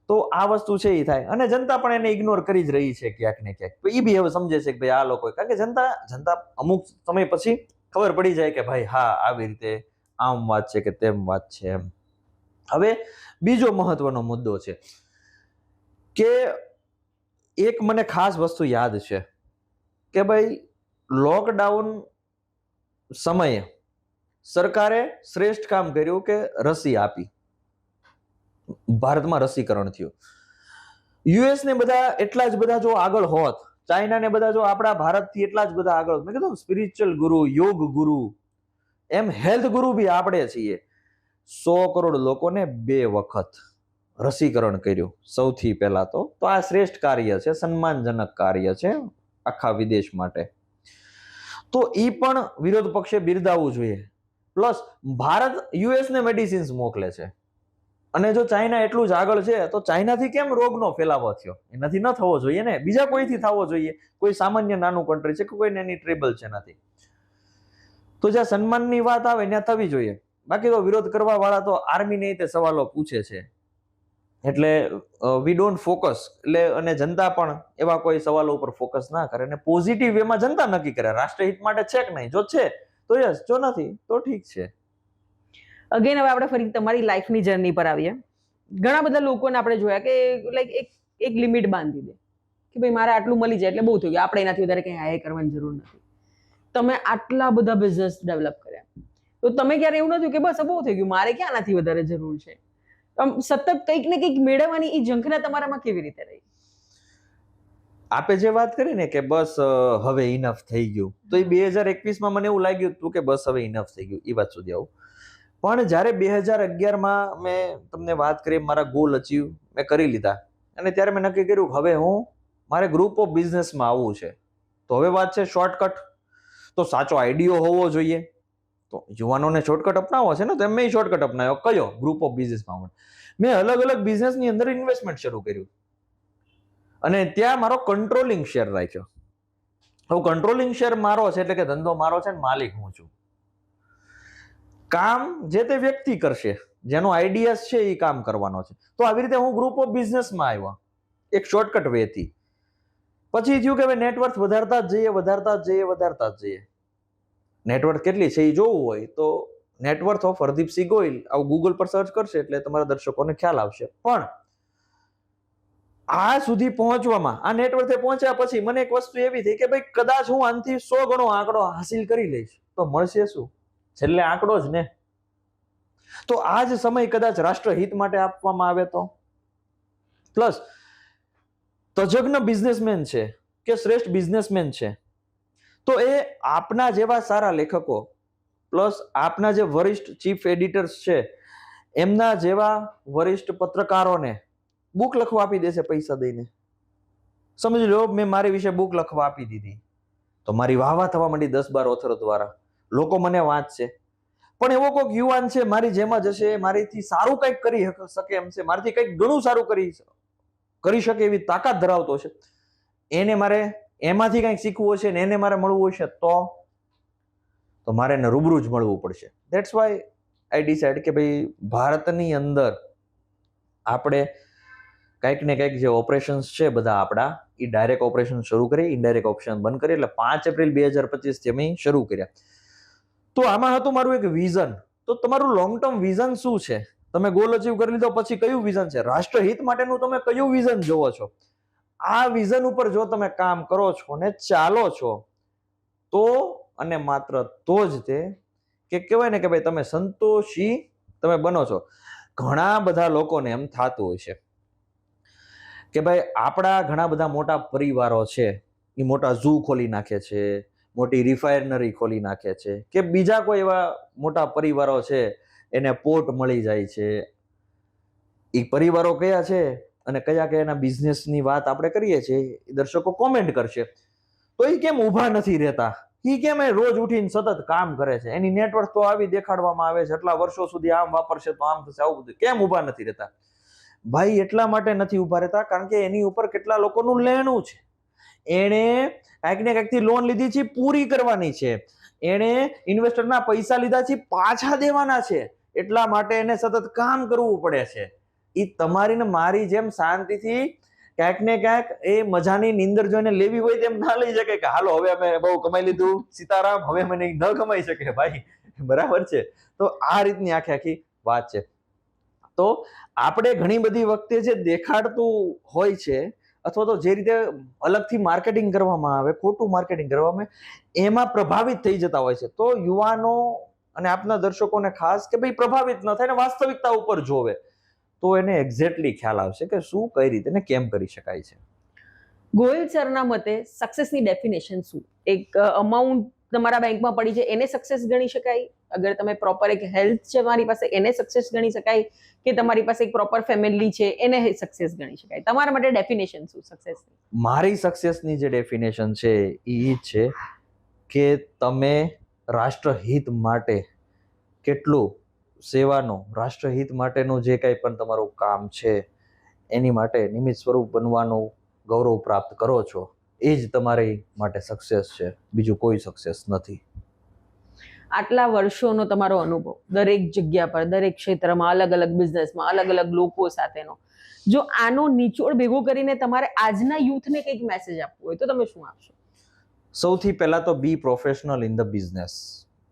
તો આ વસ્તુ છે એ થાય. અને જનતા પણ એને ઇગ્નોર કરી જ રહી છે ક્યાંક ને ક્યાંક. એ બી હવે સમજે છે કે ભાઈ આ લોકો, કારણ કે જનતા અમુક સમય પછી ખબર પડી જાય કે ભાઈ હા આવી રીતે આમ વાત છે કે તેમ વાત છે એમ. હવે બીજો મહત્વનો મુદ્દો છે કે એક મને ખાસ વસ્તુ યાદ છે કે ભાઈ લોકડાઉન સમયે સરકારે શ્રેષ્ઠ કામ કર્યું કે રસી આપી. ભારતમાં રસીકરણ થયું. યુએસ ને બધા એટલા જ બધા જો આગળ હોત, ચાઇના ને બધા જો આપણા ભારતથી એટલા જ બધા આગળ, મેં કીધું સ્પિરિચ્યુઅલ ગુરુ, યોગ ગુરુ, એમ હેલ્થ ગુરુ બી આપણે છીએ. 100 કરોડ લોકોને 2 વખત રસીકરણ કર્યું સૌથી પહેલા તો આ શ્રેષ્ઠ કાર્ય છે, સન્માનજનક કાર્ય છે આખા વિદેશ માટે. તો ઈ પણ વિરોધ પક્ષે બિરદાવવું જોઈએ. પ્લસ ભારત યુએસ ને મેડિસિન્સ મોકલે છે, અને જો ચાઇના એટલું જ આગળ છે તો ચાઇનાથી કેમ રોગનો ફેલાવો થયો? એનાથી ન થવો જોઈએ ને, બીજા કોઈથી થવો જોઈએ. કોઈ સામાન્ય નાનું કન્ટ્રી છે કે કોઈને એની ટ્રેબલ છે નથી. તો જ્યાં સન્માનની વાત આવે ત્યાં થવી જોઈએ. બાકી તો વિરોધ કરવા વાળા તો આર્મીને તે સવાલો પૂછે છે, એટલે વી ડોન્ટ ફોકસ. એટલે અને જનતા પણ એવા કોઈ સવાલો ઉપર ફોકસ ના કરે, અને પોઝિટિવ વેમાં જનતા નક્કી કરે રાષ્ટ્રહિત માટે છે કે નહીં. જો છે તો યસ, જો નથી તો ઠીક છે. અગેન હવે આપણે ફરી તમારી લાઈફની જર્ની પર આવીએ. ઘણા બધા લોકોને આપણે જોયા કે લાઈક એક લિમિટ બાંધી દે કે ભાઈ મારે આટલું મળી જાય એટલે બહુ થઈ ગયું, આપણે એનાથી વધારે કંઈ હાઈ કરવાની જરૂર નથી. તમે આટલા બધા બિઝનેસ ડેવલપ કર્યા, તો તમે ક્યારે એવું નથી કે બસ બહુ થઈ ગયું, મારે ક્યાં આનાથી વધારે જરૂર છે? સતત કંઈક ને કંઈક મેળવવાની એ ઝંખના તમારામાં કેવી રીતે રહી? આપે જે વાત કરી ને કે બસ હવે ઇનફ થઈ ગયું, તો એ 2021માં મને એવું લાગ્યું હતું કે બસ હવે ઇનફ થઈ ગયું, એ વાત સુધી આવું. પણ જ્યારે 2011માં મેં તમને વાત કરી, મારા ગોલ અચીવ મેં કરી લીધા, અને ત્યારે મેં નક્કી કર્યું હવે મારે ગ્રુપ ઓફ બિઝનેસમાં આવવું છે. તો હવે વાત છે શોર્ટકટ. તો સાચો આઈડિયો હોવો જોઈએ. તો યુવાનોને શોર્ટકટ અપનાવવો છે ને, તો મેં શોર્ટકટ અપનાવ્યો. કયો? ગ્રુપ ઓફ બિઝનેસમાં. મેં અલગ અલગ બિઝનેસની અંદર ઇન્વેસ્ટમેન્ટ શરૂ કર્યું, અને ત્યાં મારો કંટ્રોલિંગ શેર રાખ્યો. હવે કંટ્રોલિંગ શેર મારો છે એટલે કે ધંધો મારો છે ને માલિક હું છું. કામ જે તે વ્યક્તિ કરશે, જેનો આઈડિયાસ છે એ કામ કરવાનો છે. તો આવી રીતે હું ગ્રુપ ઓફ બિઝનેસમાં આવ્યો એક શોર્ટકટ વેથી. પછી થયું કે હવે નેટવર્થ વધારતા જ જઈએ. નેટવર્થ કેટલી છે એ જોવું હોય તો નેટવર્થ ઓફ હરદીપસિંહ ગોહિલ આવું ગૂગલ પર સર્ચ કરશે એટલે તમારા દર્શકોને ખ્યાલ આવશે. પણ આ સુધી પહોંચવામાં, આ નેટવર્થે પહોંચ્યા પછી મને એક વસ્તુ એવી થઈ કે ભાઈ કદાચ હું આનાથી 100 ગણો આંકડો હાસિલ કરી લઈશ તો મળશે શું? છેલ્લે આંકડો જ ને. તો આ જ સમય કદાચ રાષ્ટ્રહિત માટે આપવામાં આવે તો. પ્લસ તજજ્ઞ બિઝનેસમેન છે કે શ્રેષ્ઠ બિઝનેસમેન છે, તો એ આપના જેવા સારા લેખકો પ્લસ આપના જે વરિષ્ઠ ચીફ એડિટર્સ છે એમના જેવા વરિષ્ઠ પત્રકારોને બુક લખવા આપી દેશે પૈસા દઈને. સમજી લો મેં મારી વિશે બુક લખવા આપી દીધી, તો મારી વાહવા થવા માંડી 10-12 ઓથરો દ્વારા. લોકો મને વાંચશે. પણ એવો કોઈક યુવાન છે મારી જેમ જ હશે, મારીથી સારું કંઈક કરી શકે એમ છે, મારાથી કંઈક ઘણું સારું કરી શકે એવી તાકાત ધરાવતો છે, એને મારે એમાંથી કંઈક શીખવું હશે ને એને મારે મળવું હશે તો મારે એને રૂબરૂ જ મળવું પડશે. ધેટ્સ વાય આઈ ડિસાઇડ કે ભાઈ ભારતની અંદર આપણે કંઈક ને કંઈક જે ઓપરેશન્સ છે બધા આપણા એ ડાયરેક્ટ ઓપરેશન શરૂ કરીએ, ઇનડાયરેક્ટ ઓપરેશન બંધ કરીએ. એટલે 5 એપ્રિલ 2025 અમે શરૂ કર્યા. તો આમાં હતું મારું એક વિઝન. તો તમારું લોંગ ટર્મ વિઝન શું છે? તમે ગોલ અચીવ કરી લીધો પછી કયું વિઝન છે? રાષ્ટ્રહિત માટેનું તમે કયું વિઝન જોવો છો? આ વિઝન ઉપર જો તમે કામ કરો છો ને ચાલો છો તો અને માત્ર તો જ તે કે કહેવાય ને કે ભાઈ તમે સંતોષી તમે બનો છો. ઘણા બધા લોકોને એમ થતું હોય છે કે ભાઈ આપણા ઘણા બધા મોટા પરિવારો છે એ મોટા ઝૂ ખોલી નાખે છે, મોટી રિફાઇનરી ખોલી નાખે છે, કે બીજા કોઈ એવા મોટા પરિવારો છે એને પોર્ટ મળી જાય છે. એ પરિવારો કયા છે અને કયા કયાના બિઝનેસની વાત આપણે કરીએ છીએ દર્શકો કોમેન્ટ કરશે. તો એ કેમ ઊભા નથી રહેતા? એ કેમ રોજ ઉઠીને સતત કામ કરે છે? એની નેટવર્ક તો આવી દેખાડવામાં આવે છે, એટલા વર્ષો સુધી આમ વાપરશે તો આમ થશે, આવું બધું. કેમ ઊભા નથી રહેતા? ભાઈ એટલા માટે નથી ઊભા રહેતા કારણ કે એની ઉપર કેટલા લોકોનું લેણું છે. એણે કાંઈક ને કાંઈકથી લોન લીધી છે, પૂરી કરવાની છે. એણે ઇન્વેસ્ટરના પૈસા લીધા છે, પાછા દેવાના છે. એટલા માટે એને સતત કામ કરવું પડે છે. એ તમારી ને મારી જેમ શાંતિથી ક્યાંક ને ક્યાંક એ મજાની નીંદર જોઈને લેવી હોય તેમ ના લઈ શકે કે હાલો હવે અમે બહુ કમાઈ લીધું સીતારામ, હવે મને ન કમાઈ શકે. ભાઈ બરાબર છે. તો આ રીતની આખી વાત છે. તો આપણે ઘણી બધી વખતે જે દેખાડતું હોય છે અથવા તો જે રીતે અલગથી માર્કેટિંગ કરવામાં આવે, ખોટું માર્કેટિંગ કરવામાં આવે, એમાં પ્રભાવિત થઈ જતા હોય છે. તો યુવાનો અને આપના દર્શકોને ખાસ કે ભાઈ પ્રભાવિત ન થાય ને વાસ્તવિકતા ઉપર જોવે તો એને એક્ઝેક્ટલી ખ્યાલ આવશે કે શું કઈ રીતે ને કેમ કરી શકાય છે. ગોયલ સરના મતે સક્સેસની ડેફિનેશન શું? એક અમાઉન્ટ તમારા બેંકમાં પડી છે એને સક્સેસ ગણી શકાય? અગર તમે પ્રોપર એક હેલ્થ છે તમારી પાસે એને સક્સેસ ગણી શકાય? કે તમારી પાસે એક પ્રોપર ફેમિલી છે એને સક્સેસ ગણી શકાય? તમારા માટે ડેફિનેશન શું સક્સેસની? મારી સક્સેસની જે ડેફિનેશન છે એ છે કે તમે રાષ્ટ્રહિત માટે કેટલું સેવાનું, રાષ્ટ્રહિત માટેનું જે કંઈ પણ તમારું કામ છે એની માટે નિમિત્ત સ્વરૂપ બનવાનું ગૌરવ પ્રાપ્ત કરો છો, એ જ તમારી માટે સક્સેસ છે, બીજું કોઈ સક્સેસ નથી. આટલા વર્ષોનો તમારો અનુભવ દરેક જગ્યા પર, દરેક ક્ષેત્રમાં, અલગ અલગ બિઝનેસમાં, અલગ અલગ લોકો સાથેનો, જો આનો નિચોડ ભેગો કરીને તમારે આજના યુથને કંઈક મેસેજ આપવો હોય તો તમે શું આપશો? સૌથી પહેલા તો બી પ્રોફેશનલ ઇન ધ બિઝનેસ.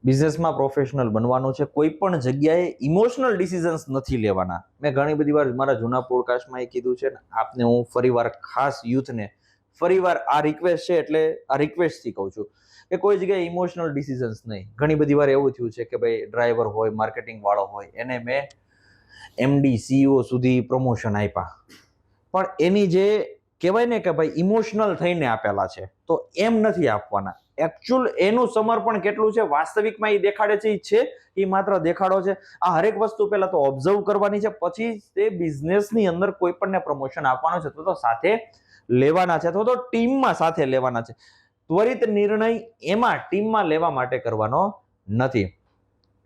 બિઝનેસમાં પ્રોફેશનલ બનવાનું છે. કોઈ પણ જગ્યાએ ઇમોશનલ ડિસિઝન્સ નથી લેવાના. મેં ઘણી બધી વાર મારા જૂના પોડકાસ્ટમાં એ કીધું છે ને, આપને હું ફરીવાર ખાસ યુથને ફરીવાર આ રિક્વેસ્ટ છે એટલે આ રિક્વેસ્ટથી કહું છું કે કોઈ જગ્યાએ ઇમોશનલ ડિસિઝન્સ નહીં. ઘણી બધી વાર એવું થયું છે કે ભાઈ ડ્રાઈવર હોય, માર્કેટિંગ વાળો હોય, એને મેં MD CEO સુધી પ્રમોશન આપ્યા, પણ એની જે કહેવાય ને કે ભાઈ ઇમોશનલ થઈને આપેલા છે, તો એમ નથી આપવાના. એકચ્યુઅલ એનું સમર્પણ કેટલું છે વાસ્તવિકમાં એ દેખાડે છે, એ છે એ માત્ર દેખાડો છે. આ હરેક વસ્તુ પહેલા તો ઓબ્ઝર્વ કરવાની છે, પછી તે બિઝનેસની અંદર કોઈ પણને પ્રમોશન આપવાનો છે તો સાથે લેવાના છે અથવા તો ટીમમાં સાથે લેવાના છે. ત્વરિત નિર્ણય એમાં ટીમમાં લેવા માટે કરવાનો નથી.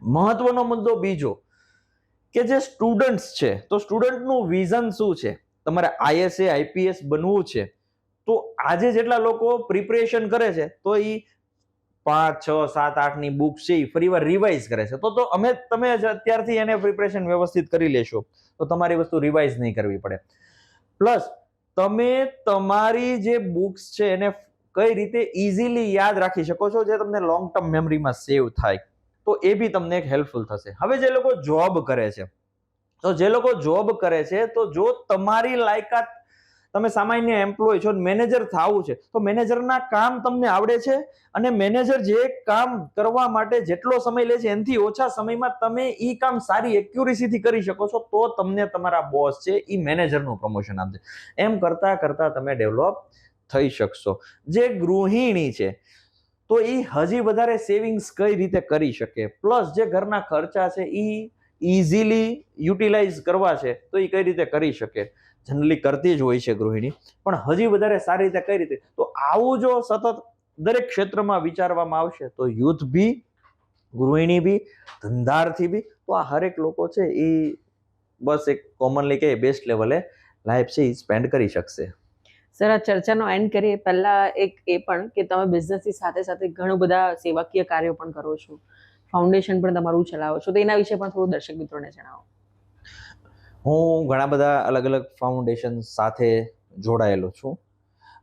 મહત્વનો મુદ્દો બીજો કે જે સ્ટુડન્ટ્સ છે, તો સ્ટુડન્ટનું વિઝન શું છે? તમારે IAS બનવું છે તો આજે જેટલા લોકો પ્રિપરેશન કરે છે તો એ 5, 6, 7, 8 ની બુક છે એ ફરીવાર રિવાઇઝ કરે છે. તો તમે અત્યારથી એને પ્રિપરેશન વ્યવસ્થિત કરી લેશો તો તમારી વસ્તુ રિવાઇઝ નહીં કરવી પડે. પ્લસ તમે તમારી જે બુક્સ છે એને કઈ રીતે ઇઝીલી યાદ રાખી શકો છો જે તમને લોંગ ટર્મ મેમરીમાં સેવ થાય, તો એ બી તમને એક હેલ્પફુલ થશે. હવે જે લોકો જોબ કરે છે, તો જે લોકો જોબ કરે છે તો જો તમારી લાયકાત, તમે સામાન્ય એમ્પ્લોય છો, મેનેજર થવું છે તો મેનેજરના કામ તમને આવડે છે અને મેનેજર જે કામ કરવા માટે જેટલો સમય લે છે એનાથી ઓછા સમયમાં તમે એ કામ સારી એક્યુરેસીથી કરી શકો છો, તો તમને તમારા બોસ છે એ મેનેજરનું પ્રમોશન આપશે. એમ કરતા કરતા તમે ડેવલપ થઈ શકશો. જે ગૃહિણી છે તો એ હજી વધારે સેવિંગ્સ કઈ રીતે કરી શકે, પ્લસ જે ઘરના ખર્ચા છે એ ઇઝીલી યુટિલાઇઝ કરવા છે તો એ કઈ રીતે કરી શકે. જનરલી કરતી જ હોય છે ગૃહિણી, પણ હજી વધારે સારી રીતે કઈ રીતે. તો આવું જો સતત દરેક ક્ષેત્રમાં વિચારવામાં આવશે તો યુથ બી, ગૃહિણી બી, ધંધાર્થી બી, તો આ હરેક લોકો છે એ બસ એક કોમનલી કે બેસ્ટ લેવલે લાઈફ છે એ સ્પેન્ડ કરી શકશે. સર, આ ચર્ચાનો એન્ડ કરીએ પહેલા એક એ પણ કે તમે બિઝનેસની સાથે સાથે ઘણું બધા સેવાકીય કાર્યો પણ કરો છો, ફાઉન્ડેશન પણ તમારું ચલાવો છો, તો એના વિશે પણ થોડું દર્શક મિત્રોને જણાવો. હું ઘણા બધા અલગ અલગ ફાઉન્ડેશન સાથે જોડાયેલો છું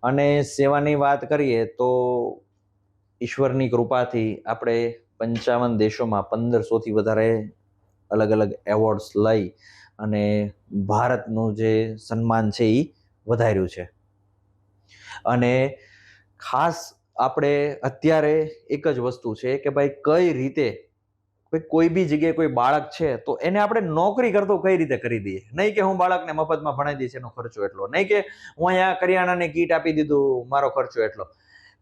અને સેવાની વાત કરીએ તો ઈશ્વરની કૃપાથી આપણે 55 દેશોમાં 1500થી વધારે અલગ અલગ એવોર્ડ્સ લઈ અને ભારતનું જે સન્માન છે એ વધાર્યું છે. અને ખાસ આપણે અત્યારે એક જ વસ્તુ છે કે ભાઈ કઈ રીતે કોઈ બી જગ્યાએ કોઈ બાળક છે તો એને આપણે નોકરી કરતો કઈ રીતે કરી દઈએ. નહીં કે હું બાળકને મફતમાં ભણાવી દઈશ એનો ખર્ચો એટલો, નહીં કે હું અહીંયા કરિયાણાની કીટ આપી દીધું મારો ખર્ચો એટલો,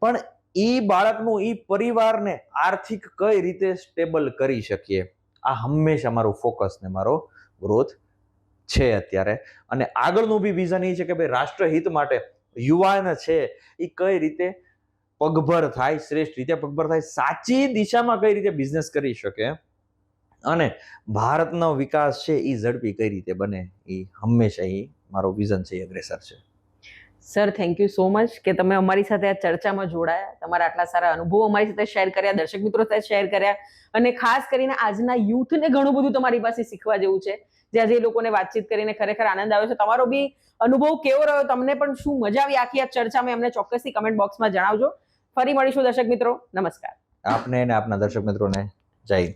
પણ ઈ બાળકનું ઈ પરિવારને આર્થિક કઈ રીતે સ્ટેબલ કરી શકીએ, આ હંમેશા મારું ફોકસ ને મારો ગ્રોથ છે અત્યારે. અને આગળનું બી વિઝન એ છે કે ભાઈ રાષ્ટ્રહિત માટે યુવાન છે એ કઈ રીતે પગભર થાય, શ્રેષ્ઠ રીતે પગભર થાય, સાચી દિશામાં કઈ રીતે બિઝનેસ કરી શકે અને ભારતનો વિકાસ છે એ ઝડપી કઈ રીતે બને, એ હંમેશા એ મારો વિઝન છે, એ અગ્રેસર છે. Sir, thank you so much કે તમે અમારી સાથે આ ચર્ચામાં જોડાયા, તમારા આટલા સારા અનુભવો અમારી સાથે શેર કર્યા, દર્શક મિત્રો સાથે શેર કર્યા, અને ખાસ કરીને આજના યુથને ઘણું બધું તમારી પાસે શીખવા જેવું છે, જે આજે એ લોકોને વાતચીત કરીને ખરેખર આનંદ આવ્યો છે. તમારો બી અનુભવ કેવો રહ્યો, તમને પણ શું મજા આવી આખી આ ચર્ચામાં, અમને ચોક્કસથી કમેન્ટ બોક્સમાં જણાવજો. ફરી મળીશું દર્શક મિત્રો. નમસ્કાર. આપને અને આપના દર્શક મિત્રોને જય હિન્દ.